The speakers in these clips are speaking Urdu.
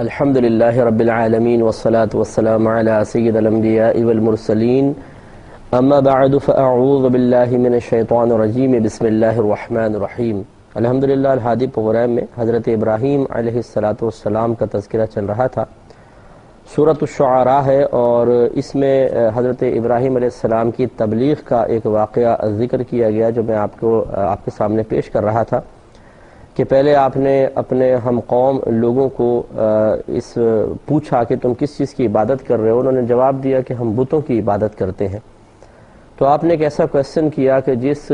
الحمد للہ رب العالمین والصلاة والسلام علی سید الانبیاء والمرسلین اما بعد فاعوذ باللہ من الشیطان الرجیم بسم اللہ الرحمن الرحیم۔ الحمدللہ الحادی پروگرام میں حضرت ابراہیم علیہ السلام کا تذکرہ چل رہا تھا۔ سورۃ الشعراء ہے اور اس میں حضرت ابراہیم علیہ السلام کی تبلیغ کا ایک واقعہ ذکر کیا گیا جو میں آپ کے سامنے پیش کر رہا تھا کہ پہلے آپ نے اپنے ہم قوم لوگوں کو پوچھا کہ تم کس چیز کی عبادت کر رہے ہو، انہوں نے جواب دیا کہ ہم بتوں کی عبادت کرتے ہیں۔ تو آپ نے ایک ایسا کویسچن کیا کہ جس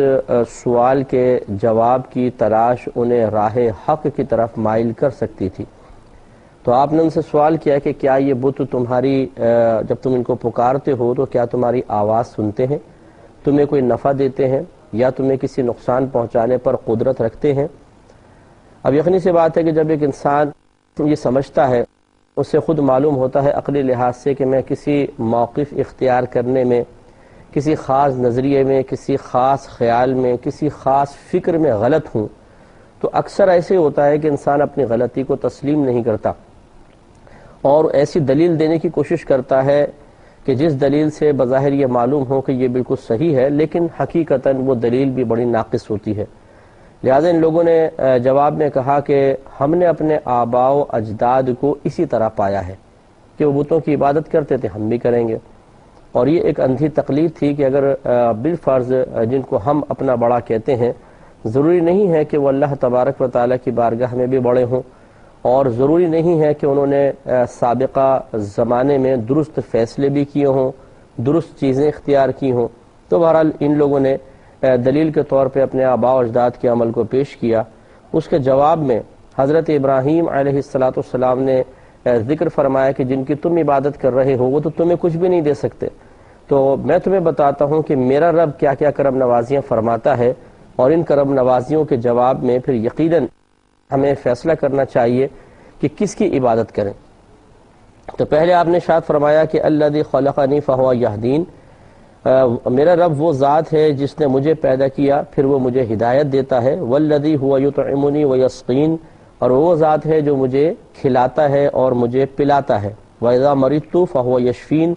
سوال کے جواب کی تلاش انہیں راہ حق کی طرف مائل کر سکتی تھی۔ تو آپ نے ان سے سوال کیا کہ کیا یہ بت تمہاری جب تم ان کو پکارتے ہو تو کیا تمہاری آواز سنتے ہیں، تمہیں کوئی نفع دیتے ہیں یا تمہیں کسی نقصان پہنچانے پر قدرت رکھتے ہیں؟ اب یقینی سی بات ہے کہ جب ایک انسان یہ سمجھتا ہے، اس سے خود معلوم ہوتا ہے عقلی لحاظ سے کہ میں کسی موقف اختیار کرنے میں، کسی خاص نظریے میں، کسی خاص خیال میں، کسی خاص فکر میں غلط ہوں، تو اکثر ایسے ہوتا ہے کہ انسان اپنی غلطی کو تسلیم نہیں کرتا اور ایسی دلیل دینے کی کوشش کرتا ہے کہ جس دلیل سے بظاہر یہ معلوم ہو کہ یہ بالکل صحیح ہے، لیکن حقیقتاً وہ دلیل بھی بڑی ناقص ہوتی ہے۔ لہذا ان لوگوں نے جواب میں کہا کہ ہم نے اپنے آباء و اجداد کو اسی طرح پایا ہے کہ وہ بتوں کی عبادت کرتے تھے، ہم بھی کریں گے۔ اور یہ ایک اندھی تقلید تھی کہ اگر بالفرض جن کو ہم اپنا بڑا کہتے ہیں، ضروری نہیں ہے کہ وہ اللہ تبارک و تعالیٰ کی بارگاہ میں بھی بڑے ہوں، اور ضروری نہیں ہے کہ انہوں نے سابقہ زمانے میں درست فیصلے بھی کیے ہوں، درست چیزیں اختیار کی ہوں۔ تو بہرحال ان لوگوں نے دلیل کے طور پہ اپنے آباء و اجداد کے عمل کو پیش کیا۔ اس کے جواب میں حضرت ابراہیم علیہ السلام نے ذکر فرمایا کہ جن کی تم عبادت کر رہے ہو وہ تو تمہیں کچھ بھی نہیں دے سکتے، تو میں تمہیں بتاتا ہوں کہ میرا رب کیا کیا کرم نوازیاں فرماتا ہے، اور ان کرم نوازیوں کے جواب میں پھر یقیناً ہمیں فیصلہ کرنا چاہیے کہ کس کی عبادت کریں۔ تو پہلے آپ نے ارشاد فرمایا کہ الذی خلقنی فہو یہدین، میرا رب وہ ذات ہے جس نے مجھے پیدا کیا پھر وہ مجھے ہدایت دیتا ہے، والذی هو یطعمنی ویسقین، اور وہ ذات ہے جو مجھے کھلاتا ہے اور مجھے پلاتا ہے، واذا مرضت فهو یشفین،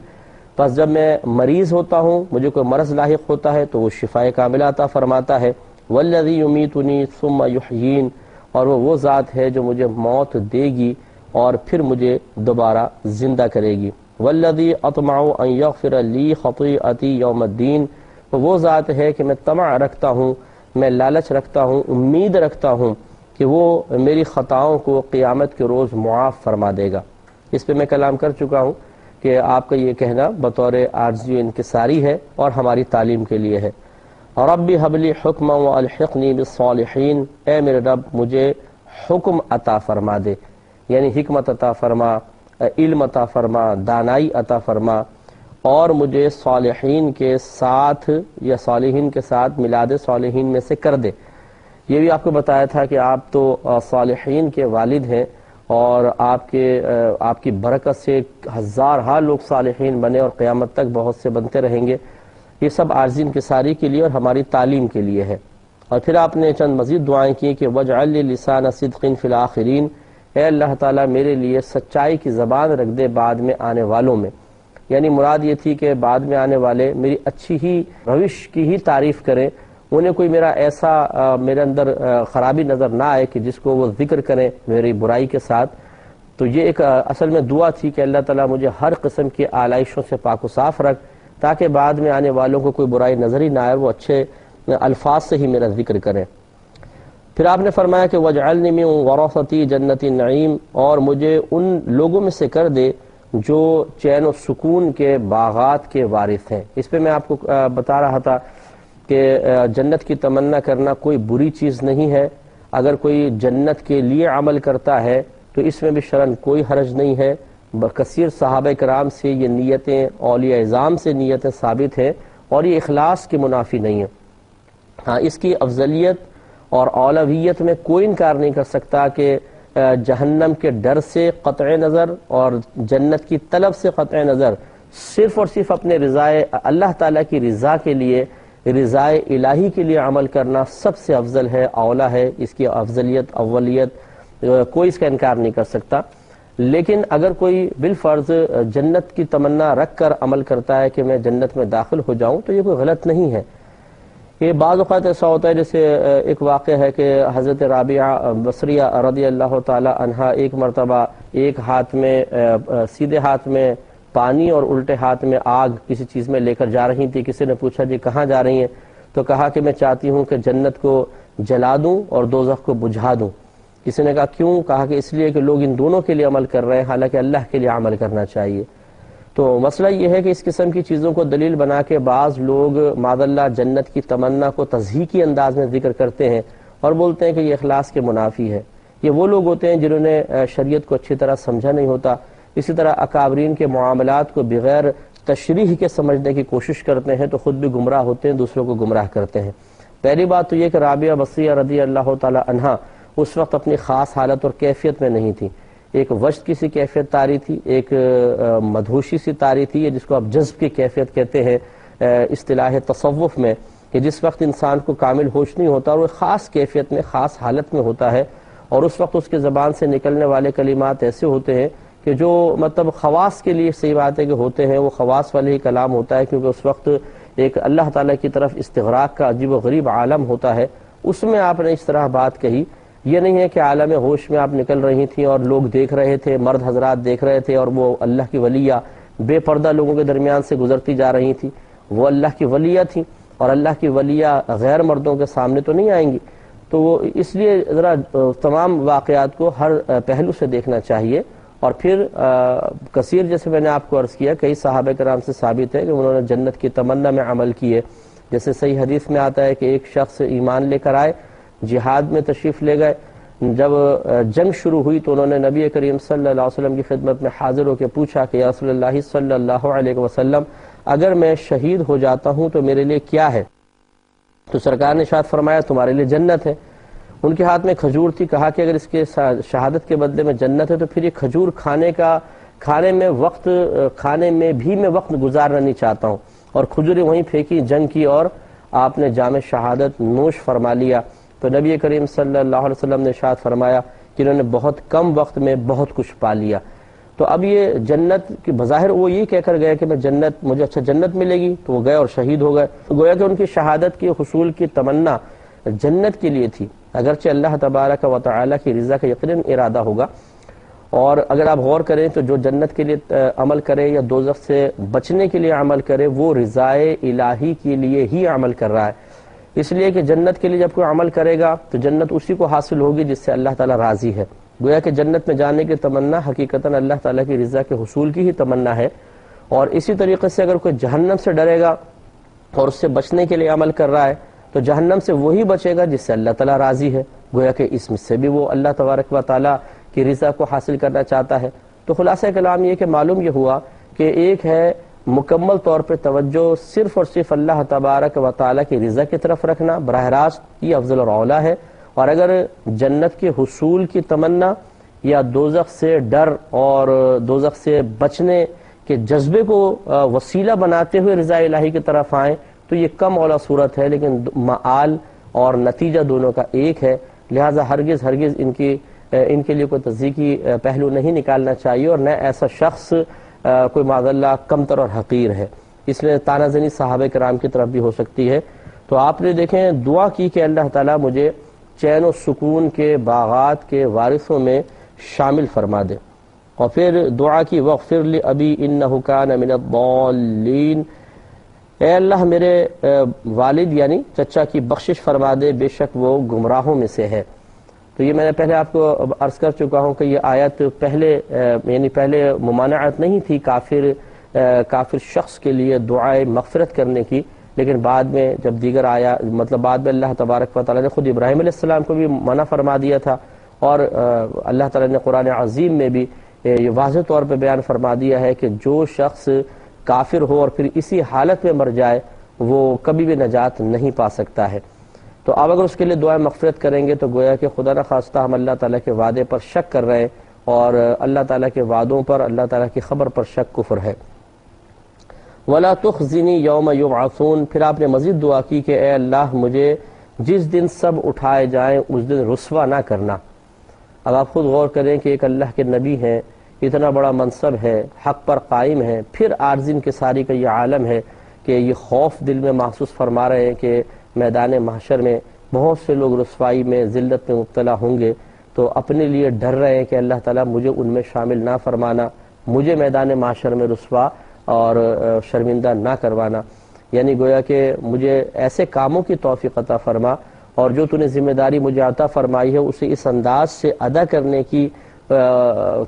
پس جب میں مریض ہوتا ہوں، مجھے کوئی مرض لاحق ہوتا ہے تو وہ شفائے کاملہ عطا فرماتا ہے، والذی یمیتنی ثم یحیین، اور وہ ذات ہے جو مجھے موت دے گی اور پھر مجھے دوبارہ زندہ کرے گی، والذی اطمع ان یغفر لی خطیئتی یوم الدین، وہ ذات ہے کہ میں طمع رکھتا ہوں، میں لالچ رکھتا ہوں، امید رکھتا ہوں کہ وہ میری خطاؤں کو قیامت کے روز معاف فرما دے گا۔ اس پہ میں کلام کر چکا ہوں کہ آپ کا یہ کہنا بطور عارضی و انکساری ہے اور ہماری تعلیم کے لیے ہے۔ ربی حب لی حکما والحقنی بالصالحین، اے میرے رب مجھے حکم عطا فرما دے، یعنی حکمت عطا فرما، علم عطا فرما، دانائی عطا فرما، اور مجھے صالحین کے ساتھ یا صالحین کے ساتھ میلاد صالحین میں سے کر دے۔ یہ بھی آپ کو بتایا تھا کہ آپ تو صالحین کے والد ہیں اور آپ کی برکت سے ہزارہا لوگ صالحین بنے اور قیامت تک بہت سے بنتے رہیں گے۔ یہ سب عارضی انکساری کے لیے اور ہماری تعلیم کے لیے ہے۔ اور پھر آپ نے چند مزید دعائیں کی کہ وجعل لی لسان صدق فی الآخرین، اے اللہ تعالیٰ میرے لیے سچائی کی زبان رکھ دے بعد میں آنے والوں میں، یعنی مراد یہ تھی کہ بعد میں آنے والے میری اچھی ہی روش کی ہی تعریف کریں، انہیں کوئی میرا ایسا میرے اندر خرابی نظر نہ آئے کہ جس کو وہ ذکر کریں میری برائی کے ساتھ۔ تو یہ ایک اصل میں دعا تھی کہ اللہ تعالیٰ مجھے ہر قسم کی آلائشوں سے پاک و صاف رکھ تاکہ بعد میں آنے والوں کو کوئی برائی نظر ہی نہ آئے، وہ اچھے الفاظ سے ہی میرا ذکر کریں۔ پھر آپ نے فرمایا کہ وجعلنی من ورثتی جنت النعیم، اور مجھے ان لوگوں میں سے کر دے جو چین و سکون کے باغات کے وارث ہیں۔ اس پہ میں آپ کو بتا رہا تھا کہ جنت کی تمنا کرنا کوئی بری چیز نہیں ہے، اگر کوئی جنت کے لیے عمل کرتا ہے تو اس میں بھی شرعاً کوئی حرج نہیں ہے۔ کثیر صحابہ کرام سے یہ نیتیں، اولیاء اعظام سے نیتیں ثابت ہیں اور یہ اخلاص کے منافی نہیں ہے۔ ہاں، اس کی افضلیت اور اولویت میں کوئی انکار نہیں کر سکتا کہ جہنم کے ڈر سے قطع نظر اور جنت کی طلب سے قطع نظر صرف اور صرف اپنے رضائے اللہ تعالیٰ کی رضا کے لیے، رضائے الہی کے لیے عمل کرنا سب سے افضل ہے، اولا ہے۔ اس کی افضلیت، اولیت کوئی اس کا انکار نہیں کر سکتا۔ لیکن اگر کوئی بالفرض جنت کی تمنا رکھ کر عمل کرتا ہے کہ میں جنت میں داخل ہو جاؤں تو یہ کوئی غلط نہیں ہے۔ یہ بعض اوقات ایسا ہوتا ہے، جیسے ایک واقعہ ہے کہ حضرت رابعہ بصریہ رضی اللہ تعالی عنہا ایک مرتبہ ایک ہاتھ میں سیدھے ہاتھ میں پانی اور الٹے ہاتھ میں آگ کسی چیز میں لے کر جا رہی تھی۔ کسی نے پوچھا جی کہاں جا رہی ہیں؟ تو کہا کہ میں چاہتی ہوں کہ جنت کو جلا دوں اور دوزخ کو بجھا دوں۔ کسی نے کہا کیوں؟ کہا کہ اس لیے کہ لوگ ان دونوں کے لیے عمل کر رہے ہیں، حالانکہ اللہ کے لیے عمل کرنا چاہیے۔ تو مسئلہ یہ ہے کہ اس قسم کی چیزوں کو دلیل بنا کے بعض لوگ معاذ اللہ جنت کی تمنا کو تضحیکی انداز میں ذکر کرتے ہیں اور بولتے ہیں کہ یہ اخلاص کے منافی ہے۔ یہ وہ لوگ ہوتے ہیں جنہوں نے شریعت کو اچھی طرح سمجھا نہیں ہوتا۔ اسی طرح اکابرین کے معاملات کو بغیر تشریح کے سمجھنے کی کوشش کرتے ہیں تو خود بھی گمراہ ہوتے ہیں، دوسروں کو گمراہ کرتے ہیں۔ پہلی بات تو یہ کہ رابعہ بصریہ رضی اللہ تعالی عنہا اس وقت اپنی خاص حالت اور کیفیت میں نہیں تھی۔ ایک وجد کی سی کیفیت طاری تھی، ایک مدہوشی سی طاری تھی، جس کو آپ جذب کی کیفیت کہتے ہیں اصطلاح تصوف میں، کہ جس وقت انسان کو کامل ہوش نہیں ہوتا اور وہ خاص کیفیت میں خاص حالت میں ہوتا ہے، اور اس وقت اس کے زبان سے نکلنے والے کلمات ایسے ہوتے ہیں کہ جو مطلب خواص کے لیے صحیح بات ہے کہ ہوتے ہیں، وہ خواص والے ہی کلام ہوتا ہے، کیونکہ اس وقت ایک اللہ تعالیٰ کی طرف استغراق کا عجیب و غریب عالم ہوتا ہے۔ اس میں آپ نے اس طرح بات کہی، یہ نہیں ہے کہ عالم ہوش میں آپ نکل رہی تھیں اور لوگ دیکھ رہے تھے، مرد حضرات دیکھ رہے تھے، اور وہ اللہ کی ولیہ بے پردہ لوگوں کے درمیان سے گزرتی جا رہی تھیں۔ وہ اللہ کی ولیہ تھیں، اور اللہ کی ولیہ غیر مردوں کے سامنے تو نہیں آئیں گی۔ تو وہ اس لیے ذرا تمام واقعات کو ہر پہلو سے دیکھنا چاہیے۔ اور پھر کثیر، جیسے میں نے آپ کو عرض کیا، کئی صحابہ کرام سے ثابت ہے کہ انہوں نے جنت کی تمنا میں عمل کیے۔ جیسے صحیح حدیث میں آتا ہے کہ ایک شخص ایمان لے کر آئے، جہاد میں تشریف لے گئے، جب جنگ شروع ہوئی تو انہوں نے نبی کریم صلی اللہ علیہ وسلم کی خدمت میں حاضر ہو کے پوچھا کہ یا رسول اللہ صلی اللہ علیہ وسلم، اگر میں شہید ہو جاتا ہوں تو میرے لیے کیا ہے؟ تو سرکار نے ارشاد فرمایا تمہارے لیے جنت ہے۔ ان کے ہاتھ میں کھجور تھی، کہا کہ اگر اس کے شہادت کے بدلے میں جنت ہے تو پھر یہ کھجور کھانے میں بھی میں وقت گزارنا نہیں چاہتا ہوں، اور کھجوریں وہیں پھینکی، جنگ کی، اور آپ نے جام شہادت نوش فرما لیا۔ تو نبی کریم صلی اللہ علیہ وسلم نے ارشاد فرمایا کہ انہوں نے بہت کم وقت میں بہت کچھ پا لیا۔ تو اب یہ جنت کی بظاہر وہ یہ کہہ کر گئے کہ مجھے اچھا جنت ملے گی، تو وہ گئے اور شہید ہو گئے۔ گویا کہ ان کی شہادت کی حصول کی تمنا جنت کے لیے تھی، اگرچہ اللہ تبارک و تعالی کی رضا کا یقیناً ارادہ ہوگا۔ اور اگر آپ غور کریں تو جو جنت کے لیے عمل کرے یا دوزخ سے بچنے کے لیے عمل کرے، وہ رضائے الہی کے لیے ہی عمل کر رہا ہے۔ اس لیے کہ جنت کے لیے جب کوئی عمل کرے گا تو جنت اسی کو حاصل ہوگی جس سے اللہ تعالیٰ راضی ہے۔ گویا کہ جنت میں جانے کی تمنا حقیقتاً اللہ تعالیٰ کی رضا کے حصول کی ہی تمنا ہے۔ اور اسی طریقے سے اگر کوئی جہنم سے ڈرے گا اور اس سے بچنے کے لیے عمل کر رہا ہے تو جہنم سے وہی بچے گا جس سے اللہ تعالیٰ راضی ہے۔ گویا کہ اس میں سے بھی وہ اللہ تبارک و تعالیٰ کی رضا کو حاصل کرنا چاہتا ہے۔ تو خلاصہ کلام یہ کہ معلوم یہ ہوا کہ ایک ہے مکمل طور پہ توجہ صرف اور صرف اللہ تبارک و تعالیٰ کی رضا کی طرف رکھنا براہ راست یہ افضل اور اولیٰ ہے۔ اور اگر جنت کے حصول کی تمنا یا دوزخ سے ڈر اور دوزخ سے بچنے کے جذبے کو وسیلہ بناتے ہوئے رضا الہی کی طرف آئیں تو یہ کم اولیٰ صورت ہے، لیکن معال اور نتیجہ دونوں کا ایک ہے۔ لہٰذا ہرگز ان کے لیے کوئی تضحیکی پہلو نہیں نکالنا چاہیے، اور نہ ایسا شخص کوئی معاذ اللہ کمتر اور حقیر ہے۔ اس میں تانہ زنی صحابہ کرام کی طرف بھی ہو سکتی ہے۔ تو آپ نے دیکھیں دعا کی کہ اللہ تعالیٰ مجھے چین و سکون کے باغات کے وارثوں میں شامل فرما دے، اور پھر دعا کی وغفر لی ابی انہ کان من الضالین، اے اللہ میرے والد یعنی چچا کی بخشش فرما دے، بے شک وہ گمراہوں میں سے ہے۔ تو یہ میں نے پہلے آپ کو عرض کر چکا ہوں کہ یہ آیت پہلے ممانعت نہیں تھی کافر شخص کے لیے دعائے مغفرت کرنے کی، لیکن بعد میں جب دیگر آیا بعد میں اللہ تبارک و تعالیٰ نے خود ابراہیم علیہ السلام کو بھی منع فرما دیا تھا، اور اللہ تعالیٰ نے قرآن عظیم میں بھی یہ واضح طور پہ بیان فرما دیا ہے کہ جو شخص کافر ہو اور پھر اسی حالت میں مر جائے وہ کبھی بھی نجات نہیں پا سکتا ہے۔ تو اب اگر اس کے لیے دعائیں مغفرت کریں گے تو گویا کہ خدا نہ خواستہ ہم اللہ تعالیٰ کے وعدے پر شک کر رہے ہیں، اور اللہ تعالیٰ کے وعدوں پر، اللہ تعالیٰ کی خبر پر شک کفر ہے۔ وَلَا تُخْزِنِي يَوْمَ يُبْعَثُونَ، پھر آپ نے مزید دعا کی کہ اے اللہ مجھے جس دن سب اٹھائے جائیں اس دن رسوا نہ کرنا۔ اب آپ خود غور کریں کہ ایک اللہ کے نبی ہیں، اتنا بڑا منصب ہے، حق پر قائم ہے، پھر عارض انکساری کا یہ عالم ہے کہ یہ خوف دل میں محسوس فرما رہے ہیں کہ میدان محشر میں بہت سے لوگ رسوائی میں، ذلت میں مبتلا ہوں گے، تو اپنے لیے ڈر رہے ہیں کہ اللہ تعالیٰ مجھے ان میں شامل نہ فرمانا، مجھے میدان محشر میں رسوا اور شرمندہ نہ کروانا، یعنی گویا کہ مجھے ایسے کاموں کی توفیق عطا فرما، اور جو تو نے ذمہ داری مجھے عطا فرمائی ہے اسے اس انداز سے ادا کرنے کی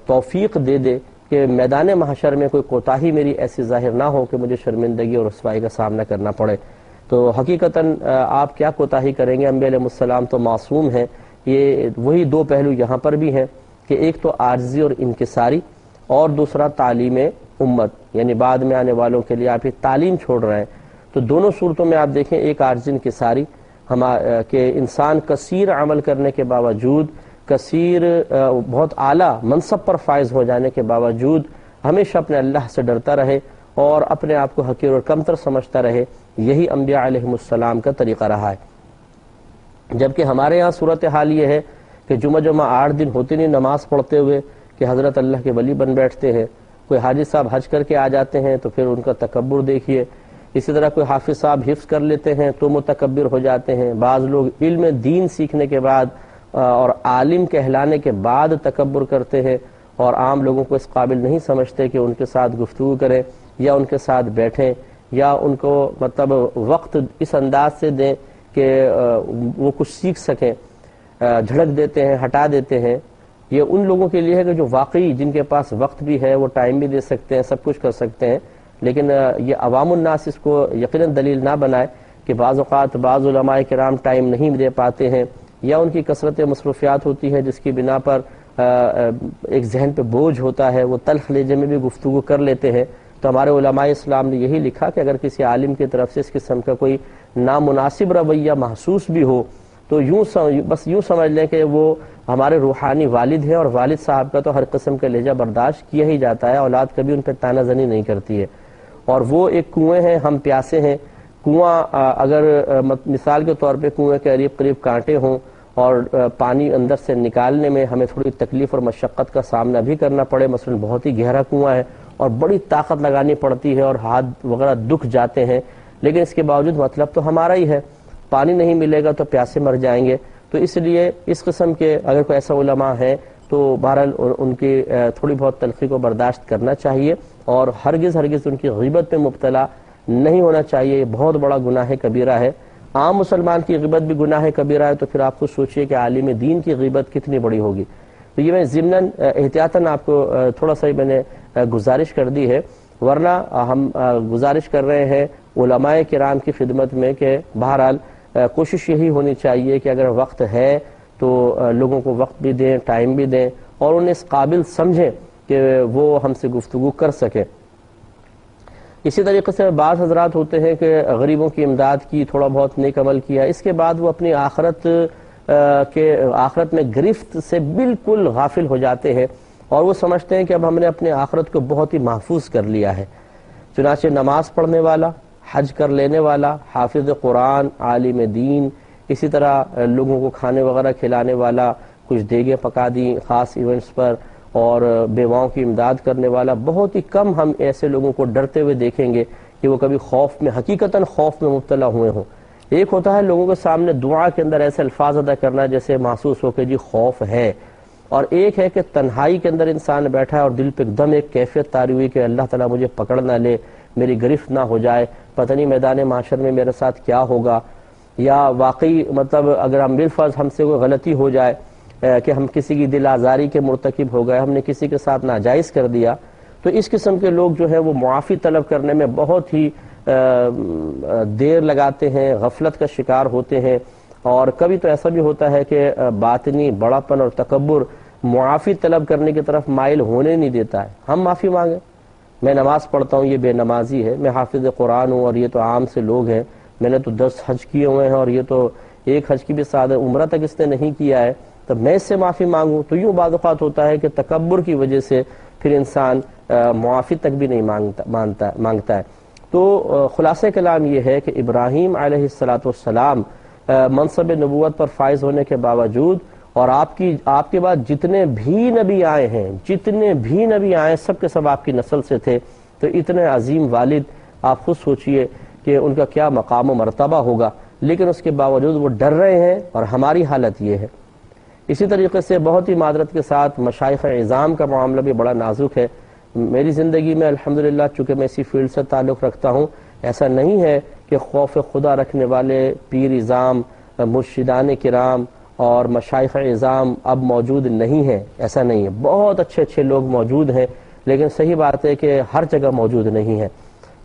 توفیق دے دے کہ میدان محشر میں کوئی کوتاہی میری ایسی ظاہر نہ ہو کہ مجھے شرمندگی اور رسوائی کا سامنا کرنا پڑے۔ تو حقیقتاً آپ کیا کوتاہی کریں گے، انبیاء علیہ السلام تو معصوم ہیں۔ یہ وہی دو پہلو یہاں پر بھی ہیں کہ ایک تو عاجزی اور انکساری، اور دوسرا تعلیم امت، یعنی بعد میں آنے والوں کے لیے آپ یہ تعلیم چھوڑ رہے ہیں۔ تو دونوں صورتوں میں آپ دیکھیں، ایک عاجزی انکساری کہ انسان کثیر عمل کرنے کے باوجود، کثیر بہت اعلیٰ منصب پر فائز ہو جانے کے باوجود ہمیشہ اپنے اللہ سے ڈرتا رہے اور اپنے آپ کو حقیر اور کمتر سمجھتا رہے، یہی انبیاء علیہ السلام کا طریقہ رہا ہے۔ جبکہ ہمارے یہاں صورتحال یہ ہے کہ جمعہ 8 دن ہوتے نہیں نماز پڑھتے ہوئے کہ حضرت اللہ کے ولی بن بیٹھتے ہیں۔ کوئی حاجی صاحب حج کر کے آ جاتے ہیں تو پھر ان کا تکبر دیکھیے، اسی طرح کوئی حافظ صاحب حفظ کر لیتے ہیں تو متکبر ہو جاتے ہیں، بعض لوگ علم دین سیکھنے کے بعد اور عالم کہلانے کے بعد تکبر کرتے ہیں اور عام لوگوں کو اس قابل نہیں سمجھتے کہ ان کے ساتھ گفتگو کریں یا ان کے ساتھ بیٹھیں یا ان کو مطلب وقت اس انداز سے دیں کہ وہ کچھ سیکھ سکیں، جھڑک دیتے ہیں، ہٹا دیتے ہیں۔ یہ ان لوگوں کے لیے ہے کہ جو واقعی جن کے پاس وقت بھی ہے، وہ ٹائم بھی دے سکتے ہیں، سب کچھ کر سکتے ہیں، لیکن یہ عوام الناس اس کو یقیناً دلیل نہ بنائے کہ بعض اوقات بعض علماء کرام ٹائم نہیں دے پاتے ہیں یا ان کی کثرت مصروفیات ہوتی ہے جس کی بنا پر ایک ذہن پہ بوجھ ہوتا ہے، وہ تلخ لہجے میں بھی گفتگو کر لیتے ہیں۔ تو ہمارے علماء اسلام نے یہی لکھا کہ اگر کسی عالم کی طرف سے اس قسم کا کوئی نامناسب رویہ محسوس بھی ہو تو بس یوں سمجھ لیں کہ وہ ہمارے روحانی والد ہیں، اور والد صاحب کا تو ہر قسم کا لہجہ برداشت کیا ہی جاتا ہے، اولاد کبھی ان پہ تانا زنی نہیں کرتی ہے۔ اور وہ ایک کنویں ہیں، ہم پیاسے ہیں۔ کنواں اگر مثال کے طور پہ کنویں کے قریب قریب کانٹے ہوں اور پانی اندر سے نکالنے میں ہمیں تھوڑی تکلیف اور مشقت کا سامنا بھی کرنا پڑے، مثلا بہت ہی گہرا کنواں ہے اور بڑی طاقت لگانی پڑتی ہے اور ہاتھ وغیرہ دکھ جاتے ہیں، لیکن اس کے باوجود مطلب تو ہمارا ہی ہے، پانی نہیں ملے گا تو پیاسے مر جائیں گے۔ تو اس لیے اس قسم کے اگر کوئی ایسا علماء ہے تو بہرحال ان کی تھوڑی بہت تلخی کو برداشت کرنا چاہیے اور ہرگز ان کی غیبت میں مبتلا نہیں ہونا چاہیے۔ یہ بہت بڑا گناہ کبیرہ ہے۔ عام مسلمان کی غیبت بھی گناہ کبیرہ ہے، تو پھر آپ کو سوچئے کہ عالم دین کی غیبت کتنی بڑی ہوگی۔ تو یہ میں ضمناً احتیاطاً آپ کو تھوڑا سا میں نے گزارش کر دی ہے، ورنہ ہم گزارش کر رہے ہیں علماء کرام کی خدمت میں کہ بہرحال کوشش یہی ہونی چاہیے کہ اگر وقت ہے تو لوگوں کو وقت بھی دیں، ٹائم بھی دیں، اور انہیں اس قابل سمجھیں کہ وہ ہم سے گفتگو کر سکیں۔ اسی طریقے سے بعض حضرات ہوتے ہیں کہ غریبوں کی امداد کی، تھوڑا بہت نیک عمل کیا، اس کے بعد وہ اپنی آخرت میں گرفت سے بالکل غافل ہو جاتے ہیں اور وہ سمجھتے ہیں کہ اب ہم نے اپنے آخرت کو بہت ہی محفوظ کر لیا ہے۔ چنانچہ نماز پڑھنے والا، حج کر لینے والا، حافظ قرآن، عالم دین، اسی طرح لوگوں کو کھانے وغیرہ کھلانے والا، کچھ دیگیں پکا دیں خاص ایونٹس پر، اور بیواؤں کی امداد کرنے والا، بہت ہی کم ہم ایسے لوگوں کو ڈرتے ہوئے دیکھیں گے کہ وہ کبھی خوف میں، حقیقتاً خوف میں مبتلا ہوئے ہوں۔ ایک ہوتا ہے لوگوں کے سامنے دعا کے اندر ایسے الفاظ ادا کرنا جیسے محسوس ہو کہ جی خوف ہے، اور ایک ہے کہ تنہائی کے اندر انسان بیٹھا ہے اور دل پہ ایک دم ایک کیفیت طاری ہوئی کہ اللہ تعالیٰ مجھے پکڑ نہ لے، میری گرفت نہ ہو جائے، پتہ نہیں میدان معاشر میں میرے ساتھ کیا ہوگا، یا واقعی مطلب اگر ہم بالفرض ہم سے کوئی غلطی ہو جائے کہ ہم کسی کی دل آزاری کے مرتکب ہو گئے، ہم نے کسی کے ساتھ ناجائز کر دیا، تو اس قسم کے لوگ جو ہیں وہ معافی طلب کرنے میں بہت ہی دیر لگاتے ہیں، غفلت کا شکار ہوتے ہیں، اور کبھی تو ایسا بھی ہوتا ہے کہ باطنی بڑاپن اور تکبر معافی طلب کرنے کی طرف مائل ہونے نہیں دیتا ہے۔ ہم معافی مانگیں، میں نماز پڑھتا ہوں، یہ بے نمازی ہے، میں حافظ قرآن ہوں اور یہ تو عام سے لوگ ہیں، میں نے تو 10 حج کیے ہوئے ہیں اور یہ تو ایک حج کی بھی سعادت عمرہ تک اس نے نہیں کیا ہے، تو میں اس سے معافی مانگوں۔ تو یوں بعض اوقات ہوتا ہے کہ تکبر کی وجہ سے پھر انسان معافی تک بھی نہیں مانگتا ہے۔ تو خلاصہ کلام یہ ہے کہ ابراہیم علیہ السلام منصب نبوت پر فائز ہونے کے باوجود اور آپ کے بعد جتنے بھی نبی آئے ہیں سب کے سب آپ کی نسل سے تھے. تو اتنے عظیم والد آپ خود سوچئے کہ ان کا کیا مقام و مرتبہ ہوگا، لیکن اس کے باوجود وہ ڈر رہے ہیں، اور ہماری حالت یہ ہے. اسی طریقے سے بہت ہی معذرت کے ساتھ مشائخ اعظام کا معاملہ بھی بڑا نازک ہے. میری زندگی میں الحمدللہ چونکہ میں اسی فیلڈ سے تعلق رکھتا ہوں، ایسا نہیں ہے کہ خوف خدا رکھنے والے پیر اعظام، مرشدان کرام اور مشائخ اعظام اب موجود نہیں ہیں، ایسا نہیں ہے. بہت اچھے لوگ موجود ہیں، لیکن صحیح بات ہے کہ ہر جگہ موجود نہیں ہے.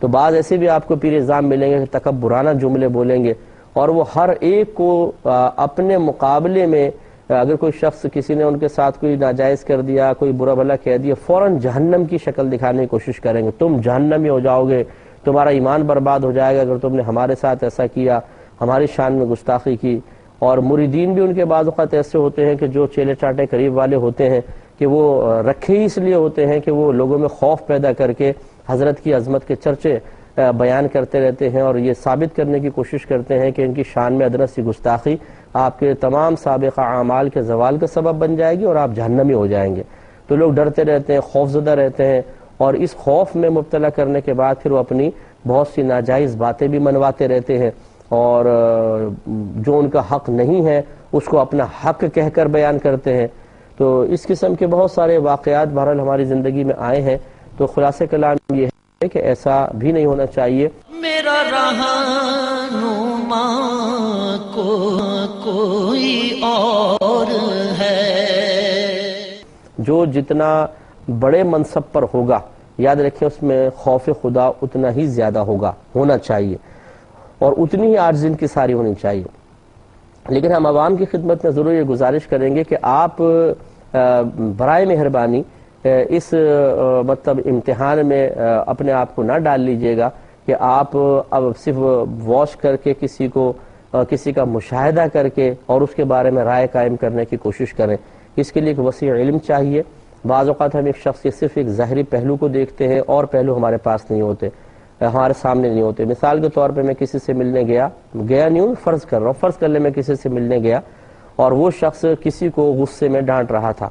تو بعض ایسے بھی آپ کو پیر اعظام ملیں گے کہ تکبرانہ جملے بولیں گے، اور وہ ہر ایک کو اپنے مقابلے میں اگر کوئی شخص کسی نے ان کے ساتھ کوئی ناجائز کر دیا، کوئی برا بھلا کہہ دیا، فوراً جہنم کی شکل دکھانے کی کوشش کریں گے. تم جہنمی ہو جاؤ گے، تمہارا ایمان برباد ہو جائے گا اگر تم نے ہمارے ساتھ ایسا کیا، ہماری شان میں گستاخی کی. اور مریدین بھی ان کے بعض اوقات ایسے ہوتے ہیں کہ جو چیلے چاٹے قریب والے ہوتے ہیں کہ وہ رکھے ہی اس لیے ہوتے ہیں کہ وہ لوگوں میں خوف پیدا کر کے حضرت کی عظمت کے چرچے بیان کرتے رہتے ہیں، اور یہ ثابت کرنے کی کوشش کرتے ہیں کہ ان کی شان میں ادنا سی گستاخی آپ کے تمام سابقہ اعمال کے زوال کا سبب بن جائے گی اور آپ جہنمی ہو جائیں گے. تو لوگ ڈرتے رہتے ہیں، خوف زدہ رہتے ہیں، اور اس خوف میں مبتلا کرنے کے بعد پھر وہ اپنی بہت سی ناجائز باتیں بھی منواتے رہتے ہیں، اور جو ان کا حق نہیں ہے اس کو اپنا حق کہہ کر بیان کرتے ہیں. تو اس قسم کے بہت سارے واقعات بہرحال ہماری زندگی میں آئے ہیں. تو خلاصہ کلام یہ ہے کہ ایسا بھی نہیں ہونا چاہیے. میرا رہنما کوئی اور ہے. جو جتنا بڑے منصب پر ہوگا، یاد رکھیں اس میں خوف خدا اتنا ہی زیادہ ہونا چاہیے، اور اتنی ہی عاجزی کی ساری ہونی چاہیے. لیکن ہم عوام کی خدمت میں ضرور یہ گزارش کریں گے کہ آپ برائے مہربانی اس مطلب امتحان میں اپنے آپ کو نہ ڈال لیجئے گا کہ آپ اب صرف واچ کر کے کسی کا مشاہدہ کر کے اور اس کے بارے میں رائے قائم کرنے کی کوشش کریں. اس کے لیے ایک وسیع علم چاہیے. بعض اوقات ہم ایک شخص کے صرف ایک ظاہری پہلو کو دیکھتے ہیں اور پہلو ہمارے پاس نہیں ہوتے، ہمارے سامنے نہیں ہوتے. مثال کے طور پہ میں کسی سے ملنے گیا نہیں ہوں، فرض کر رہا ہوں، فرض کر لیں میں کسی سے ملنے گیا اور وہ شخص کسی کو غصے میں ڈانٹ رہا تھا،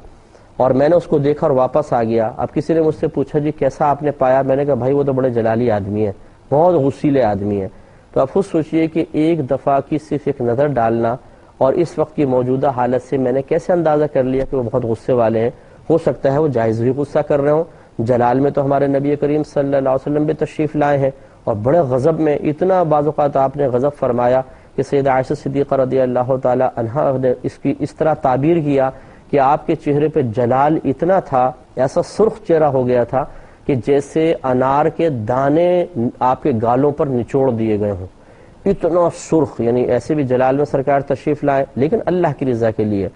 اور میں نے اس کو دیکھا اور واپس آ گیا. اب کسی نے مجھ سے پوچھا جی کیسا آپ نے پایا؟ میں نے کہا بھائی وہ تو بڑے جلالی آدمی ہے، بہت غصیلے آدمی ہے. تو آپ خود سوچئے کہ ایک دفعہ کی صرف ایک نظر ڈالنا اور اس وقت کی موجودہ حالت سے میں نے کیسے اندازہ کر لیا کہ وہ بہت غصے والے ہیں. ہو سکتا ہے وہ جائز بھی غصہ کر رہے ہوں. جلال میں تو ہمارے نبی کریم صلی اللہ علیہ وسلم بھی تشریف لائے ہیں، اور بڑے غضب میں، اتنا بعض اوقات آپ نے غضب فرمایا کہ سیدہ عائشہ صدیقہ رضی اللہ تعالی عنہا نے اس طرح تعبیر کیا کہ آپ کے چہرے پہ جلال اتنا تھا، ایسا سرخ چہرہ ہو گیا تھا کہ جیسے انار کے دانے آپ کے گالوں پر نچوڑ دیے گئے ہوں، اتنا سرخ. یعنی ایسے بھی جلال میں سرکار تشریف لائے، لیکن اللہ کی رضا کے لیے،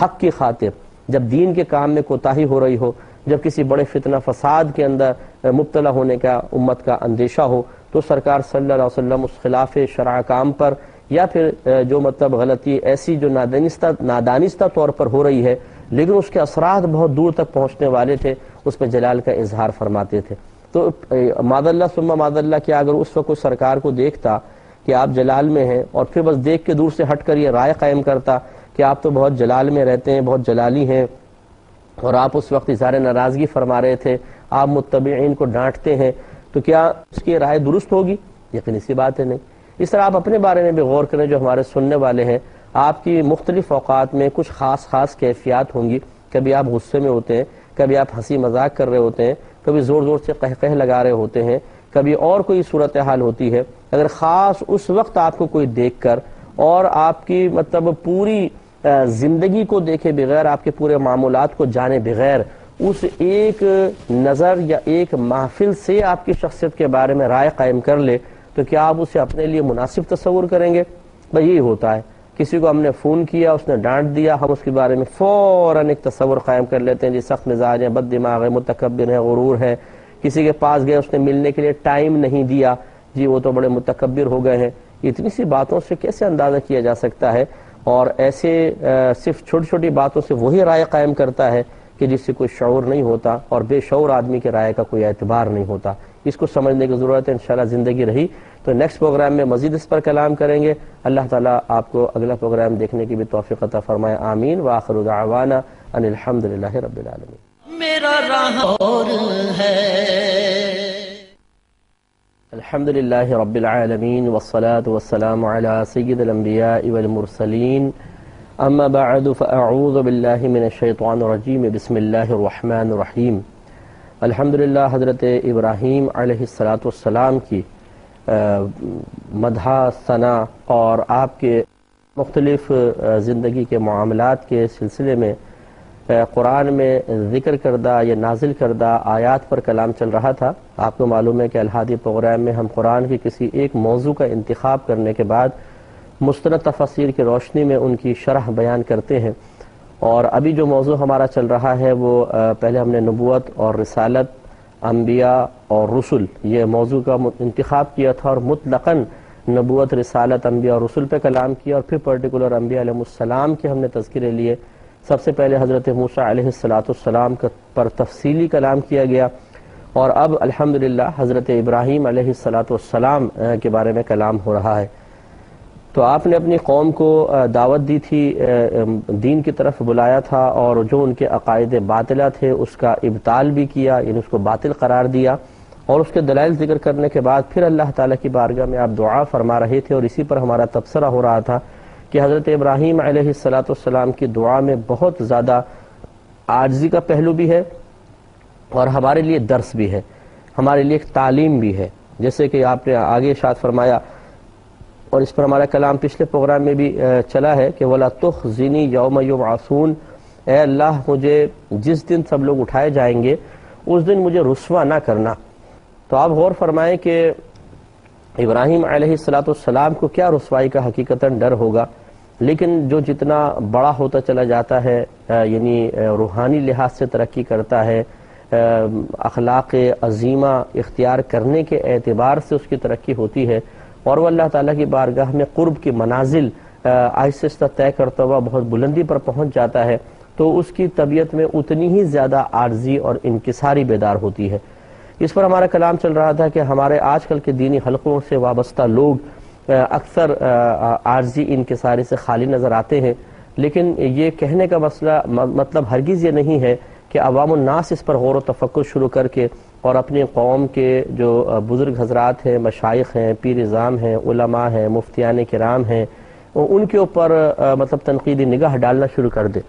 حق کی خاطر. جب دین کے کام میں کوتاہی ہو رہی ہو، جب کسی بڑے فتنہ فساد کے اندر مبتلا ہونے کا امت کا اندیشہ ہو، تو سرکار صلی اللہ علیہ وسلم اس خلاف شرع کام پر، یا پھر جو مطلب غلطی ایسی جو نادانستہ طور پر ہو رہی ہے لیکن اس کے اثرات بہت دور تک پہنچنے والے تھے، اس پہ جلال کا اظہار فرماتے تھے. تو معاذ اللہ ثم معاذ اللہ کہ اگر اس وقت سرکار کو دیکھتا کہ آپ جلال میں ہیں اور پھر بس دیکھ کے دور سے ہٹ کر یہ رائے قائم کرتا کہ آپ تو بہت جلال میں رہتے ہیں، بہت جلالی ہیں، اور آپ اس وقت اظہار ناراضگی فرما رہے تھے، آپ متبعین کو ڈانٹتے ہیں، تو کیا اس کی رائے درست ہوگی؟ یقینی سی بات ہے نہیں. اس طرح آپ اپنے بارے میں بھی غور کریں، جو ہمارے سننے والے ہیں، آپ کی مختلف اوقات میں کچھ خاص کیفیات ہوں گی. کبھی آپ غصے میں ہوتے ہیں، کبھی آپ ہنسی مذاق کر رہے ہوتے ہیں، کبھی زور زور سے قہقہ لگا رہے ہوتے ہیں، کبھی اور کوئی صورتحال ہوتی ہے. اگر خاص اس وقت آپ کو کوئی دیکھ کر اور آپ کی مطلب پوری زندگی کو دیکھے بغیر، آپ کے پورے معمولات کو جانے بغیر، اس ایک نظر یا ایک محفل سے آپ کی شخصیت کے بارے میں رائے قائم کر لے، تو کیا آپ اسے اپنے لیے مناسب تصور کریں گے؟ بھئی یہی ہوتا ہے. کسی کو ہم نے فون کیا، اس نے ڈانٹ دیا، ہم اس کے بارے میں فوراً ایک تصور قائم کر لیتے ہیں جی سخت مزاج ہے، بد دماغ ہے، متکبر ہے، غرور ہے. کسی کے پاس گئے، اس نے ملنے کے لیے ٹائم نہیں دیا، جی وہ تو بڑے متکبر ہو گئے ہیں. اتنی سی باتوں سے کیسے اندازہ کیا جا سکتا ہے؟ اور ایسے صرف چھوٹی چھوٹی باتوں سے وہی رائے قائم کرتا ہے کہ جس سے کوئی شعور نہیں ہوتا، اور بے شعور آدمی کی رائے کا کوئی اعتبار نہیں ہوتا. اس کو سمجھنے کی ضرورت ہے. انشاءاللہ زندگی رہی تو نیکسٹ پروگرام میں مزید اس پر کلام کریں گے. اللہ تعالیٰ آپ کو اگلا پروگرام دیکھنے کی بھی توفیق عطا فرمائے. آمین. وآخر دعوانا ان الحمدللہ رب العالمین. میرا راہ اور ہے. الحمدللہ رب العالمین والصلاة والسلام علی سید الانبیاء والمرسلین. اما بعد فاعوذ باللہ من الشیطان الرجیم. بسم اللہ الرحمن الرحیم. الحمدللہ حضرت ابراہیم علیہ السلام کی مدح ثنا اور آپ کے مختلف زندگی کے معاملات کے سلسلے میں قرآن میں ذکر کردہ یا نازل کردہ آیات پر کلام چل رہا تھا. آپ کو معلوم ہے کہ الہادی پروگرام میں ہم قرآن کی کسی ایک موضوع کا انتخاب کرنے کے بعد مستند تفاسیر کی روشنی میں ان کی شرح بیان کرتے ہیں. اور ابھی جو موضوع ہمارا چل رہا ہے وہ پہلے ہم نے نبوت اور رسالت، انبیاء اور رسل، یہ موضوع کا انتخاب کیا تھا اور مطلقاً نبوت، رسالت، انبیاء اور رسل پہ کلام کیا اور پھر پرٹیکولر انبیاء علیہ السلام کے ہم نے تذکرے لیے. سب سے پہلے حضرت موسیٰ علیہ السلام پر تفصیلی کلام کیا گیا اور اب الحمدللہ حضرت ابراہیم علیہ السلام کے بارے میں کلام ہو رہا ہے. تو آپ نے اپنی قوم کو دعوت دی تھی، دین کی طرف بلایا تھا اور جو ان کے عقائد باطلہ تھے اس کا ابطال بھی کیا، یعنی اس کو باطل قرار دیا اور اس کے دلائل ذکر کرنے کے بعد پھر اللہ تعالیٰ کی بارگاہ میں آپ دعا فرما رہے تھے. اور اسی پر ہمارا تبصرہ ہو رہا تھا کہ حضرت ابراہیم علیہ السلام کی دعا میں بہت زیادہ عاجزی کا پہلو بھی ہے اور ہمارے لیے درس بھی ہے، ہمارے لیے ایک تعلیم بھی ہے. جیسے کہ آپ نے آگے ارشاد فرمایا اور اس پر ہمارا کلام پچھلے پروگرام میں بھی چلا ہے کہ وَلَا تُخْزِنِي يَوْمَ يُبْعَثُونَ، اے اللہ مجھے جس دن سب لوگ اٹھائے جائیں گے اس دن مجھے رسوا نہ کرنا. تو آپ غور فرمائیں کہ ابراہیم علیہ السلام کو کیا رسوائی کا حقیقتاً ڈر ہوگا، لیکن جو جتنا بڑا ہوتا چلا جاتا ہے، یعنی روحانی لحاظ سے ترقی کرتا ہے، اخلاق عظیمہ اختیار کرنے کے اعتبار سے اس کی ترقی ہوتی ہے اور وہ اللہ تعالیٰ کی بارگاہ میں قرب کی منازل آہستہ آہستہ طے کرتا ہوا بہت بلندی پر پہنچ جاتا ہے، تو اس کی طبیعت میں اتنی ہی زیادہ عارضی اور انکساری بیدار ہوتی ہے. اس پر ہمارا کلام چل رہا تھا کہ ہمارے آج کل کے دینی حلقوں سے وابستہ لوگ اکثر عارضی انکساری سے خالی نظر آتے ہیں، لیکن یہ کہنے کا مطلب ہرگز یہ نہیں ہے کہ عوام الناس اس پر غور و تفکر شروع کر کے اور اپنی قوم کے جو بزرگ حضرات ہیں، مشائخ ہیں، پیر اعظام ہیں، علماء ہیں، مفتیان کرام ہیں، ان کے اوپر مطلب تنقیدی نگاہ ڈالنا شروع کر دے.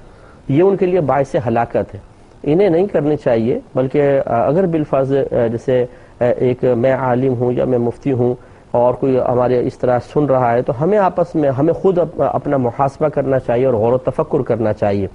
یہ ان کے لیے باعث ہلاکت ہے، انہیں نہیں کرنی چاہیے. بلکہ اگر بالفرض جیسے ایک میں عالم ہوں یا میں مفتی ہوں اور کوئی ہمارے اس طرح سن رہا ہے تو ہمیں آپس میں ہمیں خود اپنا محاسبہ کرنا چاہیے اور غور و تفکر کرنا چاہیے.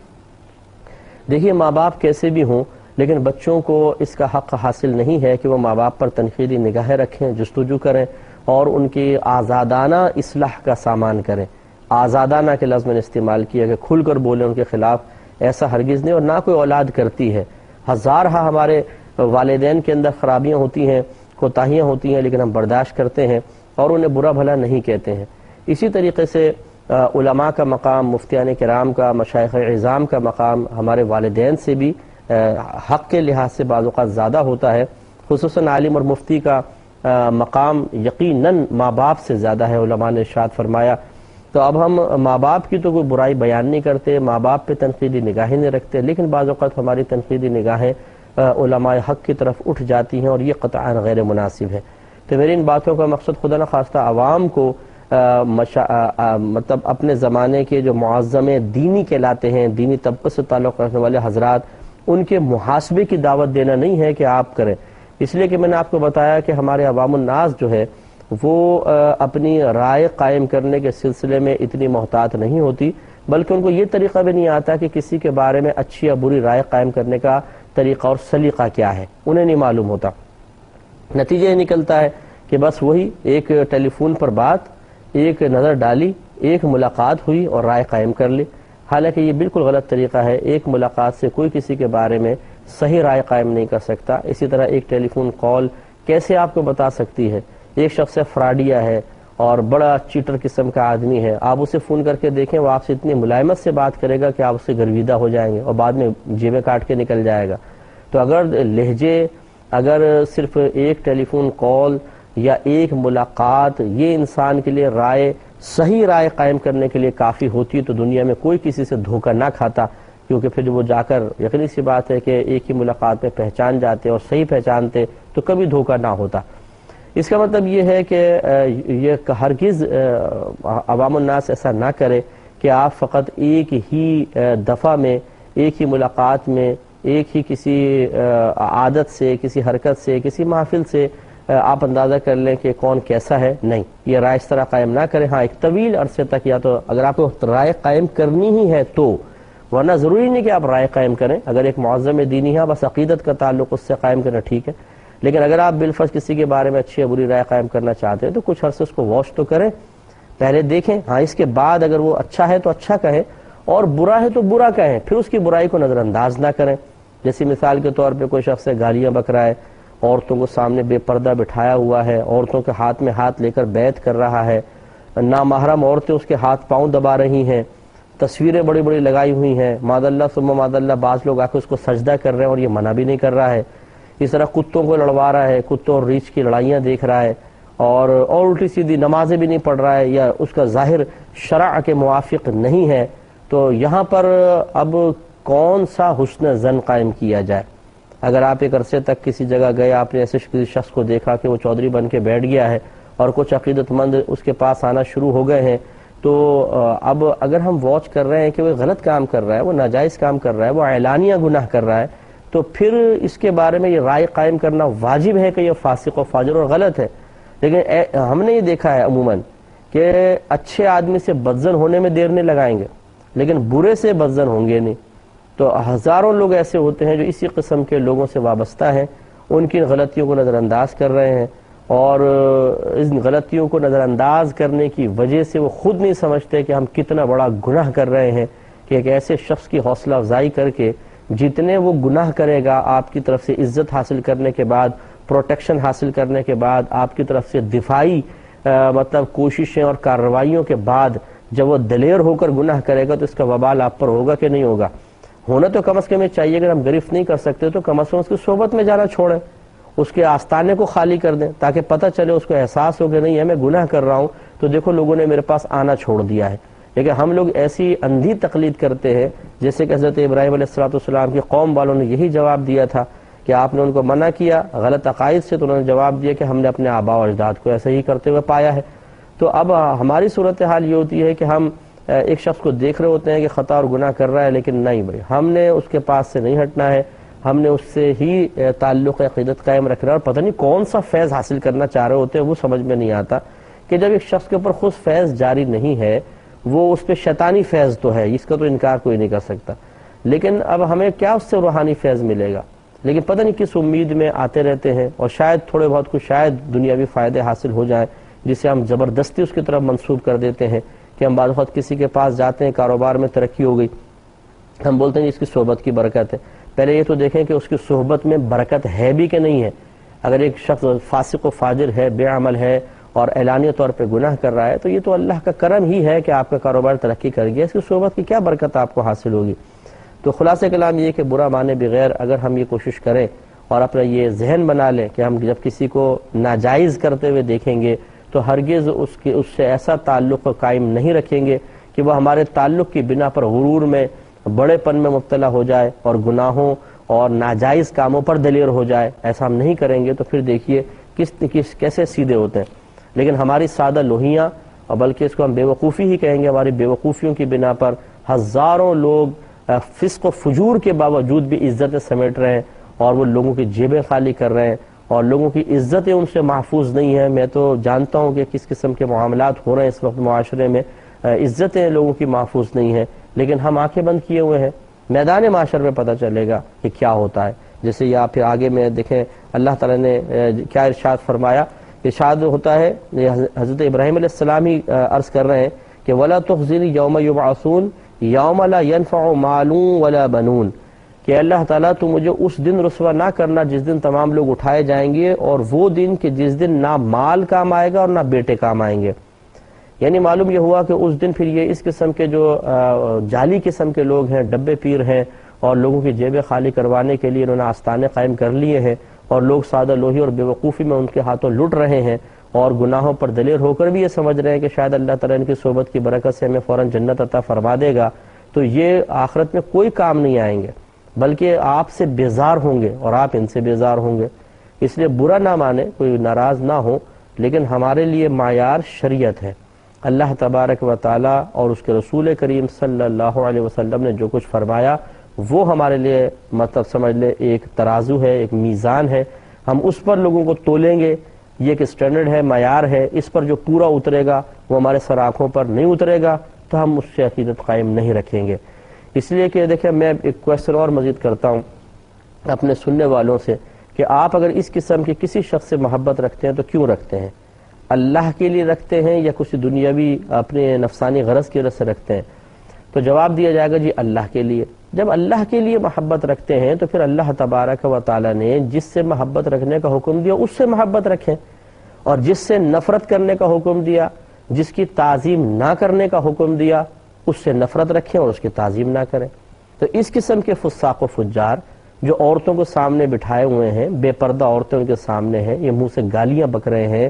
دیکھیے ماں باپ کیسے بھی ہوں لیکن بچوں کو اس کا حق حاصل نہیں ہے کہ وہ ماں باپ پر تنقیدی نگاہیں رکھیں، جستجو کریں اور ان کی آزادانہ اصلاح کا سامان کریں. آزادانہ کے لفظ میں نے استعمال کیا کہ کھل کر بولیں ان کے خلاف، ایسا ہرگز نہیں اور نہ کوئی اولاد کرتی ہے. ہزارہا ہمارے والدین کے اندر خرابیاں ہوتی ہیں، کوتاہیاں ہوتی ہیں، لیکن ہم برداشت کرتے ہیں اور انہیں برا بھلا نہیں کہتے ہیں. اسی طریقے سے علماء کا مقام، مفتیان کرام کا، مشائخ اعظام کا مقام ہمارے والدین سے بھی حق کے لحاظ سے بعض اوقات زیادہ ہوتا ہے. خصوصاً عالم اور مفتی کا مقام یقیناً ماں باپ سے زیادہ ہے، علماء نے ارشاد فرمایا. تو اب ہم ماں باپ کی تو کوئی برائی بیان نہیں کرتے، ماں باپ پہ تنقیدی نگاہیں نہیں رکھتے، لیکن بعض اوقات ہماری تنقیدی نگاہیں علماء حق کی طرف اٹھ جاتی ہیں اور یہ قطعاً غیر مناسب ہے. تو میری ان باتوں کا مقصد خدا نخواستہ عوام کو مطلب اپنے زمانے کے جو معظم دینی کہلاتے ہیں، دینی طبقے سے تعلق رکھنے والے حضرات، ان کے محاسبے کی دعوت دینا نہیں ہے کہ آپ کریں. اس لیے کہ میں نے آپ کو بتایا کہ ہمارے عوام الناس جو ہے وہ اپنی رائے قائم کرنے کے سلسلے میں اتنی محتاط نہیں ہوتی، بلکہ ان کو یہ طریقہ بھی نہیں آتا کہ کسی کے بارے میں اچھی یا بری رائے قائم کرنے کا طریقہ اور سلیقہ کیا ہے، انہیں نہیں معلوم ہوتا. نتیجہ یہ نکلتا ہے کہ بس وہی ایک ٹیلی فون پر بات، ایک نظر ڈالی، ایک ملاقات ہوئی اور رائے قائم کر لی. حالانکہ یہ بالکل غلط طریقہ ہے. ایک ملاقات سے کوئی کسی کے بارے میں صحیح رائے قائم نہیں کر سکتا. اسی طرح ایک ٹیلی فون کال کیسے آپ کو بتا سکتی ہے. ایک شخص فراڈیا ہے اور بڑا چیٹر قسم کا آدمی ہے، آپ اسے فون کر کے دیکھیں، وہ آپ سے اتنی ملائمت سے بات کرے گا کہ آپ اسے گرویدہ ہو جائیں گے اور بعد میں جیبیں کاٹ کے نکل جائے گا. تو اگر لہجے اگر صرف ایک ٹیلی فون کال یا ایک ملاقات یہ انسان کے لیے صحیح رائے قائم کرنے کے لیے کافی ہوتی تو دنیا میں کوئی کسی سے دھوکہ نہ کھاتا، کیونکہ پھر وہ جا کر یقینی سی بات ہے کہ ایک ہی ملاقات میں پہچان جاتے اور صحیح پہچانتے تو کبھی دھوکہ نہ ہوتا۔ اس کا مطلب یہ ہے کہ یہ ہرگز عوام الناس ایسا نہ کرے کہ آپ فقط ایک ہی دفعہ میں، ایک ہی ملاقات میں، ایک ہی کسی عادت سے، کسی حرکت سے، کسی محفل سے آپ اندازہ کر لیں کہ کون کیسا ہے۔ نہیں، یہ رائے اس طرح قائم نہ کریں۔ ہاں ایک طویل عرصے تک، یا تو اگر آپ کو رائے قائم کرنی ہی ہے تو، ورنہ ضروری نہیں کہ آپ رائے قائم کریں۔ اگر ایک معظم دینی ہے بس عقیدت کا تعلق اس سے قائم کرنا ٹھیک ہے، لیکن اگر آپ بالفرض کسی کے بارے میں اچھی یا بری رائے قائم کرنا چاہتے ہیں تو کچھ عرصے اس کو واچ تو کریں، پہلے دیکھیں۔ ہاں اس کے بعد اگر وہ اچھا ہے تو اچھا کہیں، اور برا ہے تو برا کہیں، پھر اس کی برائی کو نظر انداز نہ کریں۔ جیسی مثال کے طور پہ کوئی شخص گالیاں بک رہا ہے، عورتوں کو سامنے بے پردہ بٹھایا ہوا ہے، عورتوں کے ہاتھ میں ہاتھ لے کر بیعت کر رہا ہے، نامحرم عورتیں اس کے ہاتھ پاؤں دبا رہی ہیں، تصویریں بڑی بڑی لگائی ہوئی ہیں، معاذ اللہ ثم معاذ اللہ بعض لوگ آ کے اس کو سجدہ کر رہے ہیں اور یہ منع بھی نہیں کر رہا ہے، اس طرح کتوں کو لڑوا رہا ہے، کتوں اور ریچھ کی لڑائیاں دیکھ رہا ہے، اور الٹی سیدھی نمازیں بھی نہیں پڑھ رہا ہے، یا اس کا ظاہر شرع کے موافق نہیں ہے، تو یہاں پر اب کون سا حسن ظن قائم کیا جائے؟ اگر آپ ایک عرصے تک کسی جگہ گئے، آپ نے ایسے کسی شخص کو دیکھا کہ وہ چودھری بن کے بیٹھ گیا ہے اور کچھ عقیدت مند اس کے پاس آنا شروع ہو گئے ہیں، تو اب اگر ہم واچ کر رہے ہیں کہ وہ غلط کام کر رہا ہے، وہ ناجائز کام کر رہا ہے، وہ اعلانیہ گناہ کر رہا ہے، تو پھر اس کے بارے میں یہ رائے قائم کرنا واجب ہے کہ یہ فاسق و فاجر اور غلط ہے۔ لیکن ہم نے یہ دیکھا ہے عموماً کہ اچھے آدمی سے بدظن ہونے میں دیر نہیں لگائیں گے، لیکن برے سے بدظن ہوں گے نہیں۔ تو ہزاروں لوگ ایسے ہوتے ہیں جو اسی قسم کے لوگوں سے وابستہ ہیں، ان کی غلطیوں کو نظر انداز کر رہے ہیں، اور ان غلطیوں کو نظر انداز کرنے کی وجہ سے وہ خود نہیں سمجھتے کہ ہم کتنا بڑا گناہ کر رہے ہیں، کہ ایک ایسے شخص کی حوصلہ افزائی کر کے جتنے وہ گناہ کرے گا، آپ کی طرف سے عزت حاصل کرنے کے بعد، پروٹیکشن حاصل کرنے کے بعد، آپ کی طرف سے دفاعی مطلب کوششیں اور کارروائیوں کے بعد جب وہ دلیر ہو کر گناہ کرے گا تو اس کا وبال آپ پر ہوگا کہ نہیں ہوگا؟ ہونا تو کم از کم یہ چاہیے، اگر ہم گرفت نہیں کر سکتے تو کم از کم اس کی صحبت میں جانا چھوڑیں، اس کے آستانے کو خالی کر دیں، تاکہ پتہ چلے، اس کو احساس ہو کہ نہیں ہے میں گناہ کر رہا ہوں، تو دیکھو لوگوں نے میرے پاس آنا چھوڑ دیا ہے۔ لیکن ہم لوگ ایسی اندھی تقلید کرتے ہیں، جیسے کہ حضرت ابراہیم علیہ السلام کی قوم والوں نے یہی جواب دیا تھا کہ آپ نے ان کو منع کیا غلط عقائد سے، تو انہوں نے جواب دیا کہ ہم نے اپنے آباء و اجداد کو ایسے ہی کرتے ہوئے پایا ہے۔ تو اب ہماری صورتحال یہ ہوتی ہے کہ ہم ایک شخص کو دیکھ رہے ہوتے ہیں کہ خطا اور گناہ کر رہا ہے، لیکن نہیں بھائی، ہم نے اس کے پاس سے نہیں ہٹنا ہے، ہم نے اس سے ہی تعلق عقیدت قائم رکھنا ہے، اور پتہ نہیں کون سا فیض حاصل کرنا چاہ رہے ہوتے ہیں، وہ سمجھ میں نہیں آتا کہ جب ایک شخص کے اوپر خود فیض جاری نہیں ہے، وہ اس پہ شیطانی فیض تو ہے، اس کا تو انکار کوئی نہیں کر سکتا، لیکن اب ہمیں کیا اس سے روحانی فیض ملے گا؟ لیکن پتہ نہیں کس امید میں آتے رہتے ہیں، اور شاید تھوڑے بہت کچھ شاید دنیاوی فائدے حاصل ہو جائیں، جسے ہم زبردستی اس کی طرف منسوب کر دیتے ہیں کہ ہم بعض وقت کسی کے پاس جاتے ہیں، کاروبار میں ترقی ہو گئی، ہم بولتے ہیں اس کی صحبت کی برکت ہے۔ پہلے یہ تو دیکھیں کہ اس کی صحبت میں برکت ہے بھی کہ نہیں ہے۔ اگر ایک شخص فاسق و فاجر ہے، بے عمل ہے، اور اعلانیہ طور پہ گناہ کر رہا ہے، تو یہ تو اللہ کا کرم ہی ہے کہ آپ کا کاروبار ترقی کر گیا، اس کی صحبت کی کیا برکت آپ کو حاصل ہوگی؟ تو خلاصہ کلام یہ کہ برا مانے بغیر اگر ہم یہ کوشش کریں اور اپنا یہ ذہن بنا لیں کہ ہم جب کسی کو ناجائز کرتے ہوئے دیکھیں گے تو ہرگز اس سے ایسا تعلق قائم نہیں رکھیں گے کہ وہ ہمارے تعلق کی بنا پر غرور میں، بڑے پن میں مبتلا ہو جائے اور گناہوں اور ناجائز کاموں پر دلیر ہو جائے۔ ایسا ہم نہیں کریں گے تو پھر دیکھیے کیسے سیدھے ہوتے ہیں۔ لیکن ہماری سادہ لوہیاں، اور بلکہ اس کو ہم بے وقوفی ہی کہیں گے، ہماری بے وقوفیوں کی بنا پر ہزاروں لوگ فسق و فجور کے باوجود بھی عزتیں سمیٹ رہے ہیں، اور وہ لوگوں کی جیبیں خالی کر رہے ہیں، اور لوگوں کی عزتیں ان سے محفوظ نہیں ہیں۔ میں تو جانتا ہوں کہ کس قسم کے معاملات ہو رہے ہیں اس وقت معاشرے میں، عزتیں لوگوں کی محفوظ نہیں ہیں، لیکن ہم آنکھیں بند کیے ہوئے ہیں۔ میدان معاشر میں پتہ چلے گا کہ کیا ہوتا ہے۔ جیسے یا پھر آگے میں دیکھیں اللہ تعالیٰ نے کیا ارشاد فرمایا، ارشاد ہوتا ہے، حضرت ابراہیم علیہ السلام ہی عرض کر رہے ہیں کہ وَلَا تُخْزِنِي يَوْمَ يُبْعَثُونَ يَوْمَ لَا يَنْفَعُ مَالٌ وَلَا بَنُونَ، کہ اللہ تعالیٰ تو مجھے اس دن رسوا نہ کرنا جس دن تمام لوگ اٹھائے جائیں گے، اور وہ دن کہ جس دن نہ مال کام آئے گا اور نہ بیٹے کام آئیں گے۔ یعنی معلوم یہ ہوا کہ اس دن پھر یہ اس قسم کے جو جعلی قسم کے لوگ ہیں، ڈبے پیر ہیں، اور لوگوں کی جیبیں خالی کروانے کے لیے انہوں نے آستانے قائم کر لیے ہیں، اور لوگ سادہ لوہی اور بے وقوفی میں ان کے ہاتھوں لٹ رہے ہیں اور گناہوں پر دلیر ہو کر بھی یہ سمجھ رہے ہیں کہ شاید اللہ تعالیٰ ان کی صحبت کی برکت سے ہمیں فوراً جنت عطا فرما دے گا، تو یہ آخرت میں کوئی کام نہیں آئیں گے، بلکہ آپ سے بیزار ہوں گے اور آپ ان سے بیزار ہوں گے۔ اس لیے برا نہ مانے، کوئی ناراض نہ ہو، لیکن ہمارے لیے معیار شریعت ہے۔ اللہ تبارک و تعالی اور اس کے رسول کریم صلی اللہ علیہ وسلم نے جو کچھ فرمایا وہ ہمارے لیے مطلب سمجھ لے ایک ترازو ہے، ایک میزان ہے، ہم اس پر لوگوں کو تولیں گے، یہ ایک اسٹینڈرڈ ہے، معیار ہے، اس پر جو پورا اترے گا وہ ہمارے سر آنکھوں پر نہیں اترے گا تو ہم اس سے عقیدت قائم نہیں رکھیں گے۔ اس لیے کہ دیکھیں میں ایک کویسچن اور مزید کرتا ہوں اپنے سننے والوں سے کہ آپ اگر اس قسم کے کسی شخص سے محبت رکھتے ہیں تو کیوں رکھتے ہیں؟ اللہ کے لیے رکھتے ہیں یا کچھ دنیاوی اپنے نفسانی غرض کی وجہ سے رکھتے ہیں؟ تو جواب دیا جائے گا جی اللہ کے لیے۔ جب اللہ کے لیے محبت رکھتے ہیں تو پھر اللہ تبارک و تعالی نے جس سے محبت رکھنے کا حکم دیا اس سے محبت رکھیں، اور جس سے نفرت کرنے کا حکم دیا، جس کی تعظیم نہ کرنے کا حکم دیا، اس سے نفرت رکھیں اور اس کی تعظیم نہ کریں۔ تو اس قسم کے فساق و فجار جو عورتوں کو سامنے بٹھائے ہوئے ہیں، بے پردہ عورتیں ان کے سامنے ہیں، یہ منہ سے گالیاں بک رہے ہیں،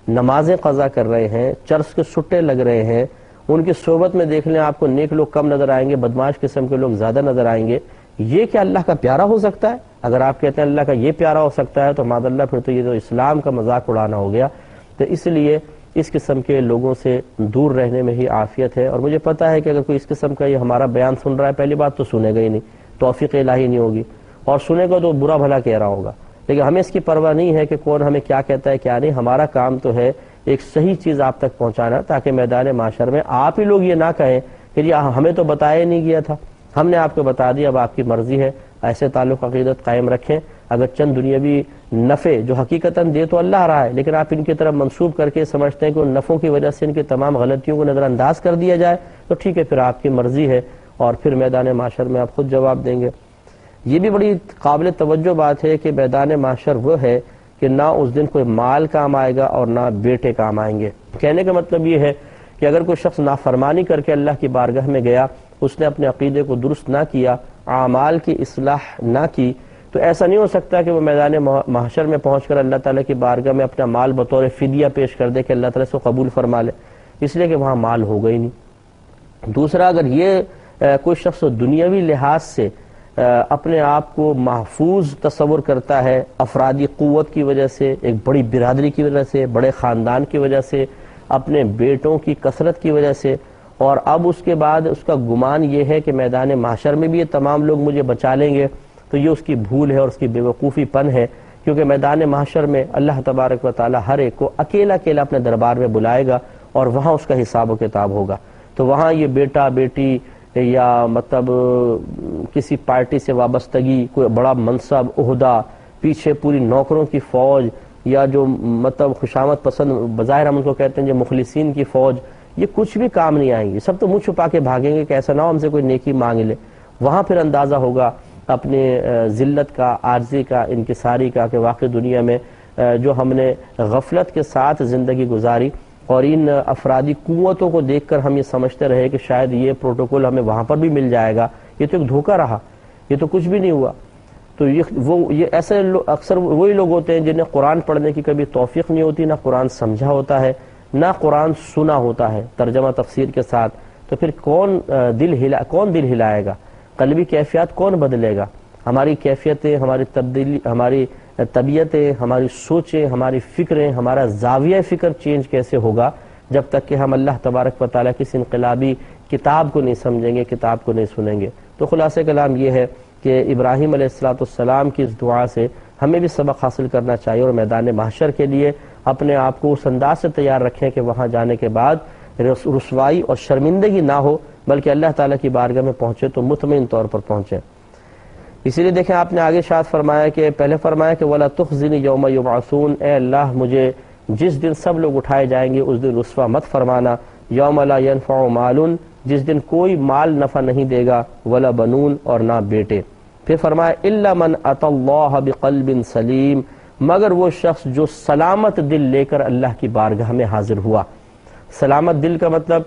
نمازیں قضا کر رہے ہیں، چرس کے سٹے لگ رہے ہیں، ان کی صحبت میں دیکھ لیں آپ کو نیک لوگ کم نظر آئیں گے، بدمعاش قسم کے لوگ زیادہ نظر آئیں گے۔ یہ کیا اللہ کا پیارا ہو سکتا ہے؟ اگر آپ کہتے ہیں اللہ کا یہ پیارا ہو سکتا ہے تو معاذ اللہ پھر تو یہ تو اسلام کا مذاق اڑانا ہو گیا۔ تو اس لیے اس قسم کے لوگوں سے دور رہنے میں ہی عافیت ہے، اور مجھے پتہ ہے کہ اگر کوئی اس قسم کا یہ ہمارا بیان سن رہا ہے پہلی بات تو سنے گا ہی نہیں، توفیق الہی نہیں ہوگی، اور سنے گا تو برا بھلا کہہ رہا ہوگا، لیکن ہمیں اس کی پرواہ نہیں ہے کہ کون ہمیں کیا کہتا ہے کیا نہیں۔ ہمارا کام تو ہے ایک صحیح چیز آپ تک پہنچانا، تاکہ میدان معاشر میں آپ ہی لوگ یہ نہ کہیں کہ جی ہمیں تو بتایا نہیں گیا تھا، ہم نے آپ کو بتا دیا، اب آپ کی مرضی ہے۔ ایسے تعلق عقیدت قائم رکھیں۔ اگر چند دنیاوی نفع جو حقیقتاً دے تو اللہ رہا ہے، لیکن آپ ان کی طرف منسوب کر کے سمجھتے ہیں کہ ان نفعوں کی وجہ سے ان کی تمام غلطیوں کو نظر انداز کر دیا جائے تو ٹھیک ہے، پھر آپ کی مرضی ہے، اور پھر میدان معاشر میں آپ خود جواب دیں گے۔ یہ بھی بڑی قابل توجہ بات ہے کہ میدان معاشر وہ ہے کہ نہ اس دن کوئی مال کام آئے گا اور نہ بیٹے کام آئیں گے۔ کہنے کا مطلب یہ ہے کہ اگر کوئی شخص نافرمانی کر کے اللہ کی بارگاہ میں گیا، اس نے اپنے عقیدے کو درست نہ کیا، اعمال کی اصلاح نہ کی، تو ایسا نہیں ہو سکتا کہ وہ میدان محشر میں پہنچ کر اللہ تعالیٰ کی بارگاہ میں اپنا مال بطور فدیہ پیش کر دے کہ اللہ تعالیٰ سے قبول فرما لے، اس لیے کہ وہاں مال ہوگا ہی نہیں۔ دوسرا، اگر یہ کوئی شخص دنیاوی لحاظ سے اپنے آپ کو محفوظ تصور کرتا ہے، افرادی قوت کی وجہ سے، ایک بڑی برادری کی وجہ سے، بڑے خاندان کی وجہ سے، اپنے بیٹوں کی کثرت کی وجہ سے، اور اب اس کے بعد اس کا گمان یہ ہے کہ میدان محشر میں بھی یہ تمام لوگ مجھے بچا لیں گے، تو یہ اس کی بھول ہے اور اس کی بے وقوفی پن ہے، کیونکہ میدان محشر میں اللہ تبارک و تعالی ہر ایک کو اکیلا اکیلا اپنے دربار میں بلائے گا اور وہاں اس کا حساب و کتاب ہوگا۔ تو وہاں یہ بیٹا بیٹی یا مطلب کسی پارٹی سے وابستگی، کوئی بڑا منصب عہدہ، پیچھے پوری نوکروں کی فوج، یا جو مطلب خوشامد پسند بظاہر ہم ان کو کہتے ہیں جو مخلصین کی فوج، یہ کچھ بھی کام نہیں آئیں گی، سب تو منہ چھپا کے بھاگیں گے کہ ایسا نہ ہو ہم سے کوئی نیکی مانگ لے۔ وہاں پھر اندازہ ہوگا اپنے ذلت کا، عاجزی کا، انکساری کا، کہ واقعی دنیا میں جو ہم نے غفلت کے ساتھ زندگی گزاری اور ان افرادی قوتوں کو دیکھ کر ہم یہ سمجھتے رہے کہ شاید یہ پروٹوکول ہمیں وہاں پر بھی مل جائے گا، یہ تو ایک دھوکہ رہا، یہ تو کچھ بھی نہیں ہوا۔ تو یہ ایسے اکثر وہی لوگ ہوتے ہیں جنہیں قرآن پڑھنے کی کبھی توفیق نہیں ہوتی، نہ قرآن سمجھا ہوتا ہے، نہ قرآن سنا ہوتا ہے ترجمہ تفسیر کے ساتھ، تو پھر کون دل ہلائے گا؟ قلبی کیفیات کون بدلے گا؟ ہماری کیفیتیں، ہماری طبیعتیں، ہماری سوچیں، ہماری فکریں، ہمارا زاویہ فکر چینج کیسے ہوگا جب تک کہ ہم اللہ تبارک و تعالیٰ کی اس انقلابی کتاب کو نہیں سمجھیں گے، کتاب کو نہیں سنیں گے؟ تو خلاصہ کلام یہ ہے کہ ابراہیم علیہ السلام کی اس دعا سے ہمیں بھی سبق حاصل کرنا چاہیے، اور میدان محشر کے لیے اپنے آپ کو اس انداز سے تیار رکھیں کہ وہاں جانے کے بعد رسوائی اور شرمندگی نہ ہو، بلکہ اللہ تعالیٰ کی بارگاہ میں پہنچے تو مطمئن طور پر پہنچے۔ اسی لیے دیکھیں آپ نے آگے شاد فرمایا کہ پہلے فرمایا کہ وَلَا تُخْزِنِي يَوْمَ يُبْعَثُونَ، اے اللہ مجھے جس دن سب لوگ اٹھائے جائیں گے اس دن رسوا مت فرمانا۔ یوم لا ينفع مال، جس دن کوئی مال نفع نہیں دے گا، ولا بنون، اور نہ بیٹے۔ پھر فرمایا الا من اتى اللہ بقلب سلیم، مگر وہ شخص جو سلامت دل لے کر اللہ کی بارگاہ میں حاضر ہوا۔ سلامت دل کا مطلب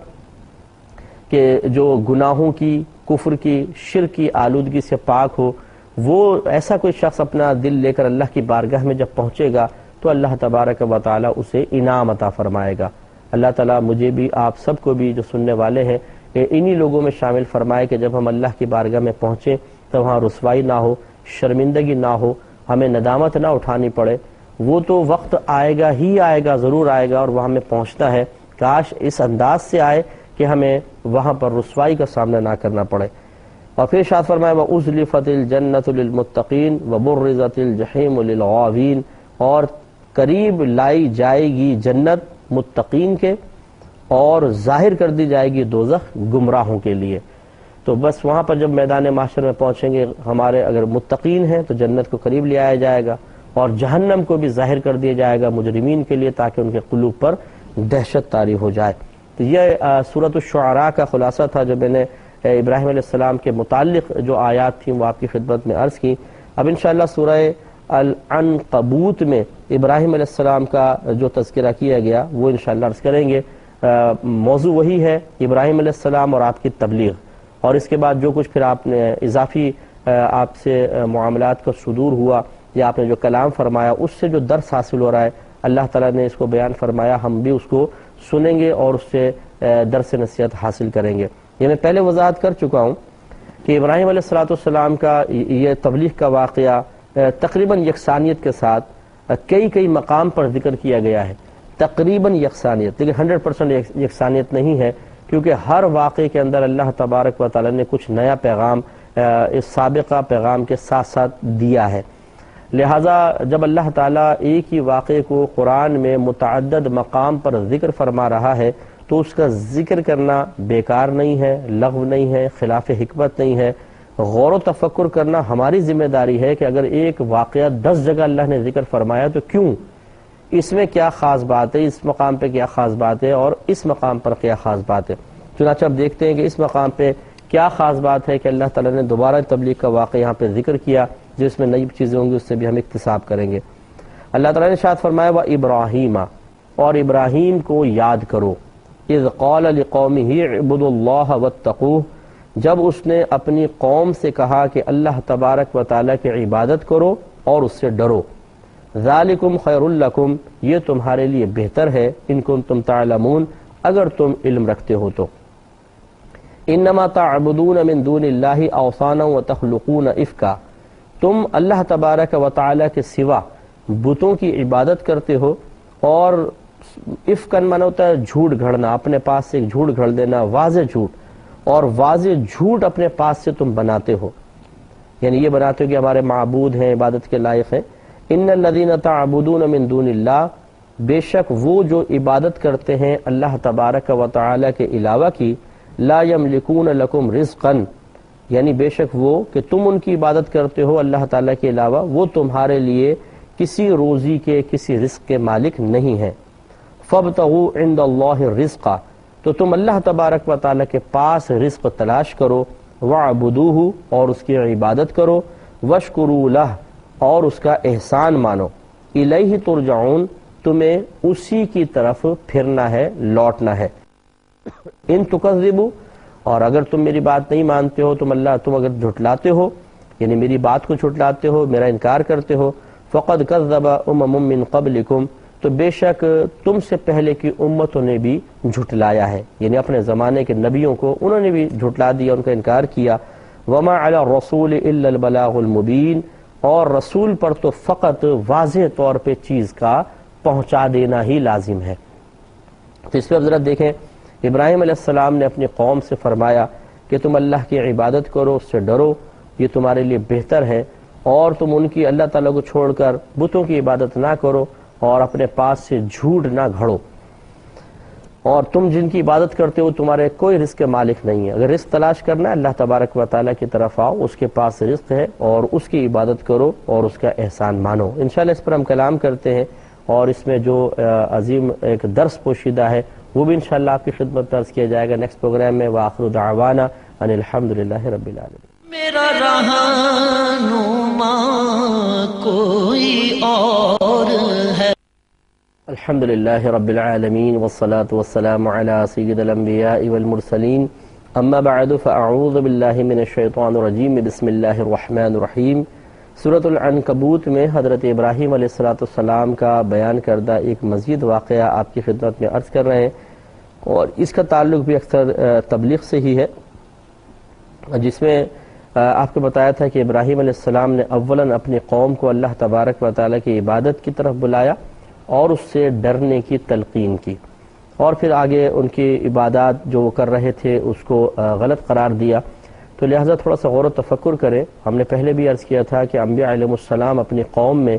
کہ جو گناہوں کی، کفر کی، شرک کی آلودگی سے پاک ہو، وہ ایسا کوئی شخص اپنا دل لے کر اللہ کی بارگاہ میں جب پہنچے گا تو اللہ تبارک و تعالیٰ اسے انعام عطا فرمائے گا۔ اللہ تعالیٰ مجھے بھی آپ سب کو بھی جو سننے والے ہیں انہی لوگوں میں شامل فرمائے کہ جب ہم اللہ کی بارگاہ میں پہنچیں تو وہاں رسوائی نہ ہو، شرمندگی نہ ہو، ہمیں ندامت نہ اٹھانی پڑے۔ وہ تو وقت آئے گا ہی آئے گا، ضرور آئے گا، اور وہاں ہمیں پہنچنا ہے، کاش اس انداز سے آئے کہ ہمیں وہاں پر رسوائی کا سامنا نہ کرنا پڑے۔ اور پھر ارشاد فرمایا وَأُزْلِفَتِ الْجَنَّةُ لِلْمُتَّقِينَ وَبُرِّزَتِ الْجَحِيمُ لِلْغَاوِينَ، اور قریب لائی جائے گی جنت متقین کے اور ظاہر کر دی جائے گی دوزخ گمراہوں کے لیے۔ تو بس وہاں پر جب میدان محشر میں پہنچیں گے، ہمارے اگر متقین ہیں تو جنت کو قریب لے آیا جائے گا، اور جہنم کو بھی ظاہر کر دیا جائے گا مجرمین کے لیے، تاکہ ان کے قلوب پر دہشت طاری ہو جائے۔ تو یہ سورۃ الشعراء کا خلاصہ تھا جو میں نے ابراہیم علیہ السلام کے متعلق جو آیات تھیں وہ آپ کی خدمت میں عرض کی۔ اب انشاءاللہ سورہ العنکبوت میں ابراہیم علیہ السلام کا جو تذکرہ کیا گیا وہ انشاءاللہ عرض کریں گے۔ موضوع وہی ہے ابراہیم علیہ السلام اور آپ کی تبلیغ، اور اس کے بعد جو کچھ پھر آپ نے اضافی آپ سے معاملات کا صدور ہوا یا آپ نے جو کلام فرمایا اس سے جو درس حاصل ہو رہا ہے، اللہ تعالیٰ نے اس کو بیان فرمایا، ہم بھی اس کو سنیں گے اور اس سے درس نصیحت حاصل کریں گے۔ یہ میں پہلے وضاحت کر چکا ہوں کہ ابراہیم علیہ السلام کا یہ تبلیغ کا واقعہ تقریباً یکسانیت کے ساتھ کئی مقام پر ذکر کیا گیا ہے، تقریباً یکسانیت، لیکن 100% یکسانیت نہیں ہے، کیونکہ ہر واقعے کے اندر اللہ تبارک و تعالیٰ نے کچھ نیا پیغام اس سابقہ پیغام کے ساتھ ساتھ دیا ہے۔ لہٰذا جب اللہ تعالیٰ ایک ہی واقعے کو قرآن میں متعدد مقام پر ذکر فرما رہا ہے تو اس کا ذکر کرنا بیکار نہیں ہے، لغو نہیں ہے، خلاف حکمت نہیں ہے۔ غور و تفکر کرنا ہماری ذمہ داری ہے کہ اگر ایک واقعہ 10 جگہ اللہ نے ذکر فرمایا تو کیوں، اس میں کیا خاص بات ہے، اس مقام پہ کیا خاص بات ہے اور اس مقام پر کیا خاص بات ہے۔ چنانچہ اب دیکھتے ہیں کہ اس مقام پہ کیا خاص بات ہے کہ اللہ تعالیٰ نے دوبارہ تبلیغ کا واقعہ یہاں پہ ذکر کیا، جس میں نئی چیزیں ہوں گی اس سے بھی ہم اکتساب کریں گے۔ اللہ تعالیٰ نے ارشاد فرمایا وَإِبْرَاهِيمَ، اور ابراہیم کو یاد کرو، اذ قال لقومه اعبدوا اللہ واتقوہ، جب اس نے اپنی قوم سے کہا کہ اللہ تبارک و تعالیٰ کی عبادت کرو اور اس سے ڈرو۔ ذالکم خیر لکم، یہ تمہارے لیے بہتر ہے، ان کنتم تعلمون، اگر تم علم رکھتے ہو تو۔ انما تعبدون من دون اللہ اوثانا وتخلقون افکا، تم اللہ تبارک و تعالیٰ کے سوا بتوں کی عبادت کرتے ہو، اور افکن مانا ہوتا ہے جھوٹ گھڑنا، اپنے پاس سے ایک جھوٹ گھڑ دینا، واضح جھوٹ، اور واضح جھوٹ اپنے پاس سے تم بناتے ہو، یعنی یہ بناتے ہو کہ ہمارے معبود ہیں، عبادت کے لائق ہیں۔ ان الذین تعبدون من دون اللہ، بے شک وہ جو عبادت کرتے ہیں اللہ تبارک و تعالی کے علاوہ کی، لا یملکون لکم رزقا، یعنی بے شک وہ کہ تم ان کی عبادت کرتے ہو اللہ تعالیٰ کے علاوہ، وہ تمہارے لیے کسی روزی کے، کسی رزق کے مالک نہیں ہیں۔ فابتغوا عند اللہ الرزق، تو تم اللہ تبارک و تعالیٰ کے پاس رزق تلاش کرو، وعبدوہ، اور اس کی عبادت کرو، واشکروا لہ، اور اس کا احسان مانو، الیہ ترجعون، تمہیں اسی کی طرف پھرنا ہے، لوٹنا ہے۔ ان تکذبوا، اور اگر تم میری بات نہیں مانتے ہو، تم اگر جھٹلاتے ہو، یعنی میری بات کو جھٹلاتے ہو، میرا انکار کرتے ہو، فقد کذب امم من قبلکم، تو بے شک تم سے پہلے کی امتوں نے بھی جھٹلایا ہے، یعنی اپنے زمانے کے نبیوں کو انہوں نے بھی جھٹلا دیا، ان کا انکار کیا۔ وما علی الرسول الا البلاغ المبین، اور رسول پر تو فقط واضح طور پہ چیز کا پہنچا دینا ہی لازم ہے۔ تو اس پہ اب ذرا دیکھیں، ابراہیم علیہ السلام نے اپنی قوم سے فرمایا کہ تم اللہ کی عبادت کرو، اس سے ڈرو، یہ تمہارے لیے بہتر ہے، اور تم ان کی اللہ تعالیٰ کو چھوڑ کر بتوں کی عبادت نہ کرو، اور اپنے پاس سے جھوٹ نہ گھڑو، اور تم جن کی عبادت کرتے ہو تمہارے کوئی رزق کے مالک نہیں ہے۔ اگر رزق تلاش کرنا ہے اللہ تبارک و تعالیٰ کی طرف آؤ، اس کے پاس رزق ہے، اور اس کی عبادت کرو اور اس کا احسان مانو۔ انشاءاللہ اس پر ہم کلام کرتے ہیں، اور اس میں جو عظیم ایک درس پوشیدہ ہے وہ بھی انشاءاللہ آپ کی خدمت میں عرض کیا جائے گا نیکسٹ پروگرام میں۔ وآخر دعوانا ان الحمدللہ رب العالمین۔ میرا رہنما کوئی اور ہے۔ الحمدللہ رب العالمین، والصلاة والسلام علی سید الانبیاء والمرسلین، اما بعد فاعوذ باللہ من الشیطان الرجیم بسم اللہ الرحمن الرحیم۔ سورۃ العنکبوت میں حضرت ابراہیم علیہ السلام کا بیان کردہ ایک مزید واقعہ آپ کی خدمت میں عرض کر رہے ہیں، اور اس کا تعلق بھی اکثر تبلیغ سے ہی ہے، جس میں آپ کو بتایا تھا کہ ابراہیم علیہ السلام نے اولاً اپنی قوم کو اللہ تبارک و تعالیٰ کی عبادت کی طرف بلایا اور اس سے ڈرنے کی تلقین کی، اور پھر آگے ان کی عبادات جو وہ کر رہے تھے اس کو غلط قرار دیا۔ تو لہٰذا تھوڑا سا غور و تفکر کریں۔ ہم نے پہلے بھی عرض کیا تھا کہ انبیاء علیہ السلام اپنی قوم میں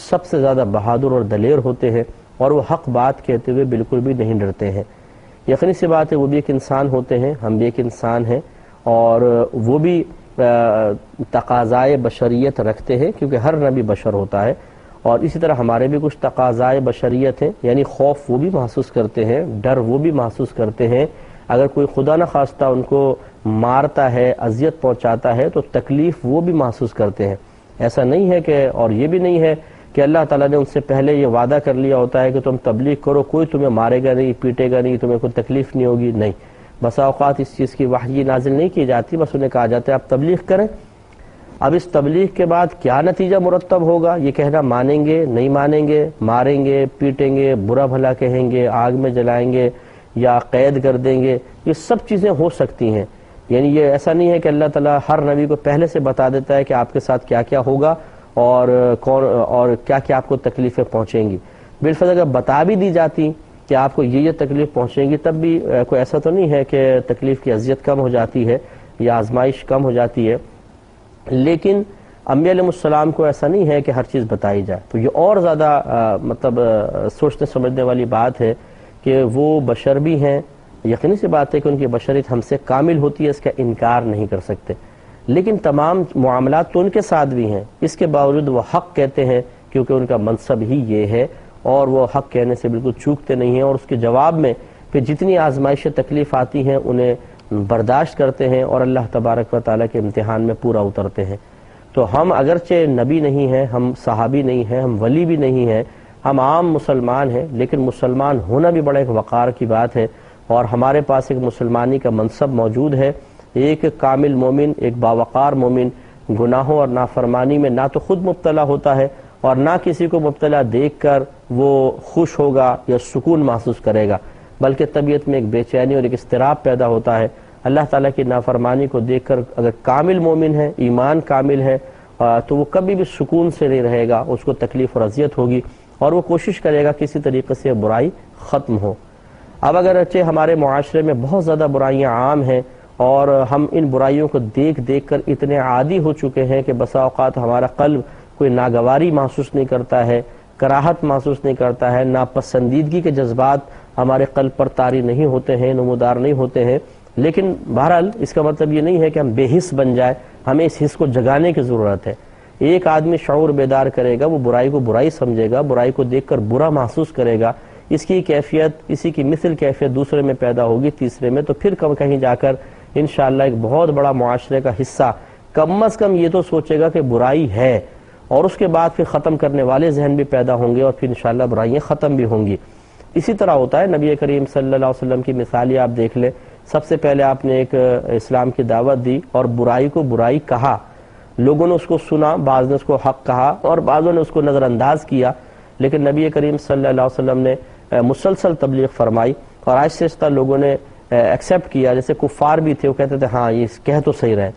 سب سے زیادہ بہادر اور دلیر ہوتے ہیں، اور وہ حق بات کہتے ہوئے بالکل بھی نہیں ڈرتے ہیں۔ یقینی سی بات ہے وہ بھی ایک انسان ہوتے ہیں، ہم بھی ایک انسان ہیں، اور وہ بھی تقاضائے بشریت رکھتے ہیں، کیونکہ ہر نبی بشر ہوتا ہے، اور اسی طرح ہمارے بھی کچھ تقاضائے بشریت ہیں، یعنی خوف وہ بھی محسوس کرتے ہیں، ڈر وہ بھی محسوس کرتے ہیں۔ اگر کوئی خدا نہ خواستہ ان کو مارتا ہے، اذیت پہنچاتا ہے، تو تکلیف وہ بھی محسوس کرتے ہیں۔ ایسا نہیں ہے کہ، اور یہ بھی نہیں ہے کہ اللہ تعالیٰ نے ان سے پہلے یہ وعدہ کر لیا ہوتا ہے کہ تم تبلیغ کرو، کوئی تمہیں مارے گا نہیں، پیٹے گا نہیں، تمہیں کوئی تکلیف نہیں ہوگی، نہیں۔ بسا اوقات اس چیز کی وحی نازل نہیں کی جاتی، بس انہیں کہا جاتا ہے آپ تبلیغ کریں۔ اب اس تبلیغ کے بعد کیا نتیجہ مرتب ہوگا، یہ کہنا مانیں گے نہیں مانیں گے، ماریں گے پیٹیں گے، برا بھلا کہیں گے، آگ میں جلائیں گے یا قید کر دیں گے، یہ سب چیزیں ہو سکتی ہیں۔ یعنی یہ ایسا نہیں ہے کہ اللہ تعالیٰ ہر نبی کو پہلے سے بتا دیتا ہے کہ آپ کے ساتھ کیا کیا ہوگا اور کیا کیا آپ کو تکلیفیں پہنچیں گی۔ بالفرض اگر بتا بھی دی جاتی کہ آپ کو یہ تکلیف پہنچیں گی، تب بھی کوئی ایسا تو نہیں ہے کہ تکلیف کی اذیت کم ہو جاتی ہے یا آزمائش کم ہو جاتی ہے، لیکن انبیاء علیہ السلام کو ایسا نہیں ہے کہ ہر چیز بتائی جائے۔ تو یہ اور زیادہ سوچنے سمجھنے والی بات ہے کہ وہ بشر بھی ہیں، یقینی سی بات ہے کہ ان کی بشریت ہم سے کامل ہوتی ہے، اس کا انکار نہیں کر سکتے، لیکن تمام معاملات تو ان کے ساتھ بھی ہیں، اس کے باوجود وہ حق کہتے ہیں، کیونکہ ان کا منصب ہی یہ ہے، اور وہ حق کہنے سے بالکل چوکتے نہیں ہیں، اور اس کے جواب میں پھر جتنی آزمائش تکلیف آتی ہیں انہیں برداشت کرتے ہیں، اور اللہ تبارک و تعالیٰ کے امتحان میں پورا اترتے ہیں۔ تو ہم اگرچہ نبی نہیں ہیں، ہم صحابی نہیں ہیں، ہم ولی بھی نہیں ہیں، ہم عام مسلمان ہیں، لیکن مسلمان ہونا بھی بڑا ایک وقار کی بات ہے، اور ہمارے پاس ایک مسلمانی کا منصب موجود ہے۔ ایک کامل مومن، ایک باوقار مومن گناہوں اور نافرمانی میں نہ تو خود مبتلا ہوتا ہے، اور نہ کسی کو مبتلا دیکھ کر وہ خوش ہوگا یا سکون محسوس کرے گا، بلکہ طبیعت میں ایک بے چینی اور ایک اضطراب پیدا ہوتا ہے۔ اللہ تعالیٰ کی نافرمانی کو دیکھ کر اگر کامل مومن ہے، ایمان کامل ہے، تو وہ کبھی بھی سکون سے نہیں رہے گا، اس کو تکلیف اور اذیت ہوگی، اور وہ کوشش کرے گا کسی طریقے سے برائی ختم ہو۔ اب اگرچہ ہمارے معاشرے میں بہت زیادہ برائیاں عام ہیں، اور ہم ان برائیوں کو دیکھ دیکھ کر اتنے عادی ہو چکے ہیں کہ بسا اوقات ہمارا قلب کوئی ناگواری محسوس نہیں کرتا ہے، کراہت محسوس نہیں کرتا ہے، ناپسندیدگی کے جذبات ہمارے قلب پر طاری نہیں ہوتے ہیں، نمودار نہیں ہوتے ہیں، لیکن بہرحال اس کا مطلب یہ نہیں ہے کہ ہم بے حس بن جائیں، ہمیں اس حس کو جگانے کی ضرورت ہے۔ ایک آدمی شعور بیدار کرے گا، وہ برائی کو برائی سمجھے گا، برائی کو دیکھ کر برا محسوس کرے گا، اس کی کیفیت، اسی کی مثل کیفیت دوسرے میں پیدا ہوگی، تیسرے میں، تو پھر کہیں جا کر انشاءاللہ ایک بہت بڑا معاشرے کا حصہ کم از کم یہ تو سوچے گا کہ برائی ہے، اور اس کے بعد پھر ختم کرنے والے ذہن بھی پیدا ہوں گے، اور پھر انشاءاللہ برائیاں ختم بھی ہوں گی۔ اسی طرح ہوتا ہے، نبی کریم صلی اللہ علیہ وسلم کی مثالی آپ دیکھ لیں۔ سب سے پہلے آپ نے ایک اسلام کی دعوت دی اور برائی کو برائی کہا، لوگوں نے اس کو سنا، بعض نے اس کو حق کہا اور بعضوں نے اس کو نظر انداز کیا، لیکن نبی کریم صلی اللہ علیہ وسلم نے مسلسل تبلیغ فرمائی، اور آہستہ آہستہ لوگوں نے ایکسیپٹ کیا۔ جیسے کفار بھی تھے، وہ کہتے تھے ہاں یہ کہہ تو صحیح رہے،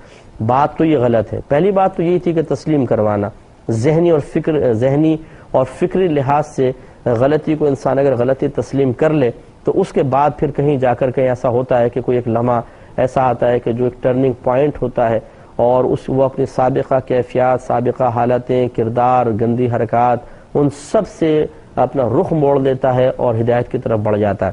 بات تو یہ غلط ہے۔ پہلی بات تو یہی تھی کہ تسلیم کروانا، ذہنی اور فکری لحاظ سے غلطی کو انسان اگر غلطی تسلیم کر لے تو اس کے بعد پھر کہیں جا کر کہیں ایسا ہوتا ہے کہ کوئی ایک لمحہ ایسا آتا ہے کہ جو ایک ٹرننگ پوائنٹ ہوتا ہے، اور وہ اپنی سابقہ کیفیات، سابقہ حالتیں، کردار، گندی حرکات، ان سب سے اپنا رخ موڑ دیتا ہے اور ہدایت کی طرف بڑھ جاتا ہے،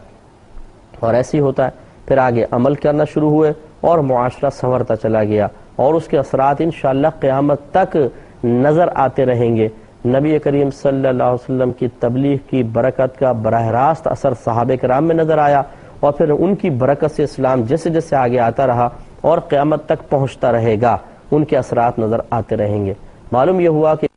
اور ایسے ہی ہوتا ہے۔ پھر آگے عمل کرنا شروع ہوئے اور معاشرہ سنورتا چلا گیا، اور اس کے اثرات انشاءاللہ قیامت تک نظر آتے رہیں گے۔ نبی کریم صلی اللہ علیہ وسلم کی تبلیغ کی برکت کا براہ راست اثر صحابہ کرام میں نظر آیا، اور پھر ان کی برکت سے اسلام جیسے جیسے آگے آتا رہا اور قیامت تک پہنچتا رہے گا، ان کے اثرات نظر آتے رہیں گے۔ معلوم یہ ہوا کہ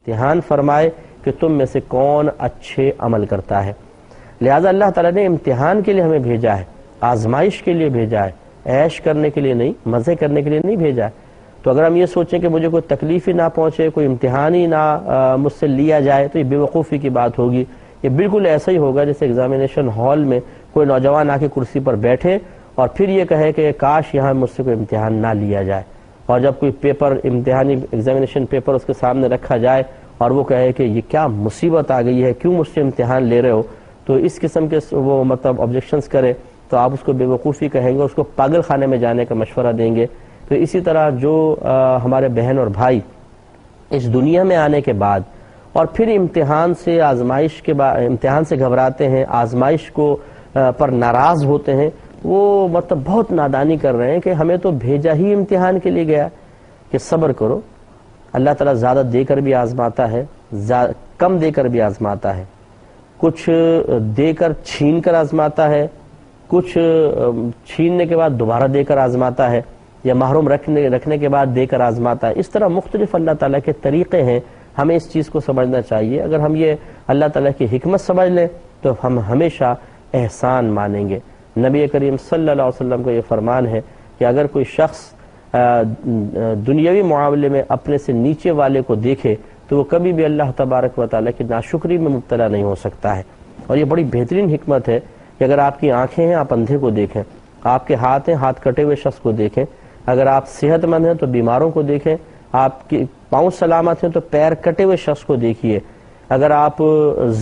امتحان فرمائے کہ تم میں سے کون اچھے عمل کرتا ہے۔ لہذا اللہ تعالیٰ نے امتحان کے لیے ہمیں بھیجا ہے، آزمائش کے لیے بھیجا ہے، عیش کرنے کے لیے نہیں، مزے کرنے کے لیے نہیں بھیجا ہے۔ تو اگر ہم یہ سوچیں کہ مجھے کوئی تکلیف ہی نہ پہنچے، کوئی امتحان ہی نہ مجھ سے لیا جائے، تو یہ بے وقوفی کی بات ہوگی۔ یہ بالکل ایسا ہی ہوگا جیسے ایگزامینیشن ہال میں کوئی نوجوان آ کے کرسی پر بیٹھے اور پھر یہ کہے کہ کاش یہاں مجھ سے کوئی امتحان نہ لیا جائے، اور جب کوئی پیپر امتحانی ایگزامینیشن پیپر اس کے سامنے رکھا جائے اور وہ کہے کہ یہ کیا مصیبت آ گئی ہے، کیوں مجھ سے امتحان لے رہے ہو، تو اس قسم کے وہ مطلب آبجیکشنز کرے تو آپ اس کو بے وقوفی کہیں گے، اس کو پاگل خانے میں جانے کا مشورہ دیں گے۔ تو اسی طرح جو ہمارے بہن اور بھائی اس دنیا میں آنے کے بعد اور پھر امتحان سے آزمائش کے بعد امتحان سے گھبراتے ہیں، آزمائش کو پر ناراض ہوتے ہیں، وہ مطلب بہت نادانی کر رہے ہیں کہ ہمیں تو بھیجا ہی امتحان کے لیے گیا کہ صبر کرو۔ اللہ تعالیٰ زیادہ دے کر بھی آزماتا ہے، کم دے کر بھی آزماتا ہے، کچھ دے کر چھین کر آزماتا ہے، کچھ چھیننے کے بعد دوبارہ دے کر آزماتا ہے، یا محروم رکھنے کے بعد دے کر آزماتا ہے۔ اس طرح مختلف اللہ تعالیٰ کے طریقے ہیں، ہمیں اس چیز کو سمجھنا چاہیے۔ اگر ہم یہ اللہ تعالیٰ کی حکمت سمجھ لیں تو ہم ہمیشہ احسان مانیں گے۔ نبی کریم صلی اللہ علیہ وسلم کا یہ فرمان ہے کہ اگر کوئی شخص دنیاوی معاملے میں اپنے سے نیچے والے کو دیکھے تو وہ کبھی بھی اللہ تبارک و تعالیٰ کی ناشکری میں مبتلا نہیں ہو سکتا ہے۔ اور یہ بڑی بہترین حکمت ہے کہ اگر آپ کی آنکھیں ہیں آپ اندھے کو دیکھیں، آپ کے ہاتھ ہیں ہاتھ کٹے ہوئے شخص کو دیکھیں، اگر آپ صحت مند ہیں تو بیماروں کو دیکھیں، آپ کے پاؤں سلامت ہیں تو پیر کٹے ہوئے شخص کو دیکھیے، اگر آپ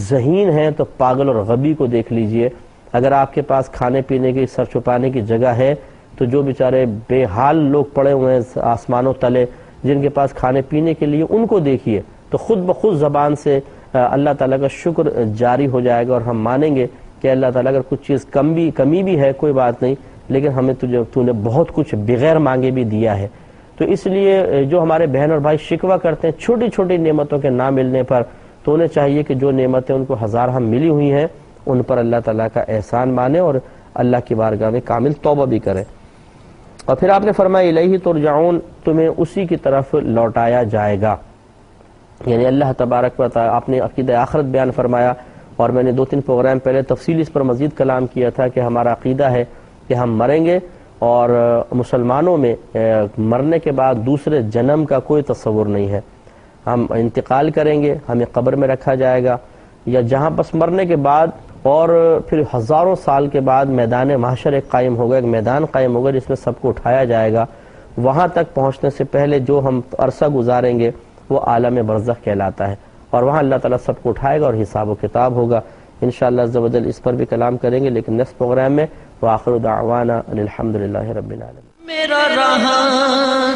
ذہین ہیں تو پاگل اور غبی کو دیکھ لیجئے، اگر آپ کے پاس کھانے پینے کی سر چھپانے کی جگہ ہے تو جو بیچارے بے حال لوگ پڑے ہوئے ہیں آسمانوں تلے جن کے پاس کھانے پینے کے لیے، ان کو دیکھیے، تو خود بخود زبان سے اللہ تعالیٰ کا شکر جاری ہو جائے گا، اور ہم مانیں گے کہ اللہ تعالیٰ اگر کچھ چیز کمی بھی ہے کوئی بات نہیں، لیکن ہمیں تو نے بہت کچھ بغیر مانگے بھی دیا ہے۔ تو اس لیے جو ہمارے بہن اور بھائی شکوہ کرتے ہیں چھوٹی چھوٹی نعمتوں کے نہ ملنے پر، تو انہیں چاہیے کہ جو نعمتیں ان کو ہزارہ ملی ہوئی ہیں ان پر اللہ تعالیٰ کا احسان مانے اور اللہ کی بارگاہ میں کامل توبہ بھی کرے۔ اور پھر آپ نے فرمایا الیہ ترجعون، تمہیں اسی کی طرف لوٹایا جائے گا، یعنی اللہ تبارک و تعالیٰ۔ آپ نے عقیدہ آخرت بیان فرمایا، اور میں نے 2-3 پروگرام پہلے تفصیل اس پر مزید کلام کیا تھا کہ ہمارا عقیدہ ہے کہ ہم مریں گے، اور مسلمانوں میں مرنے کے بعد دوسرے جنم کا کوئی تصور نہیں ہے۔ ہم انتقال کریں گے، ہمیں قبر میں رکھا جائے گا، یا جہاں بس مرنے کے بعد اور پھر ہزاروں سال کے بعد میدان محشر ایک قائم ہوگا، ایک میدان قائم ہوگا جس میں سب کو اٹھایا جائے گا۔ وہاں تک پہنچنے سے پہلے جو ہم عرصہ گزاریں گے وہ عالم برزخ کہلاتا ہے، اور وہاں اللہ تعالیٰ سب کو اٹھائے گا اور حساب و کتاب ہوگا۔ انشاءاللہ عز و جل اس پر بھی کلام کریں گے، لیکن نیکسٹ پروگرام میں وآخر دعوانا ان الحمدللہ رب العالمین۔ میرا رہا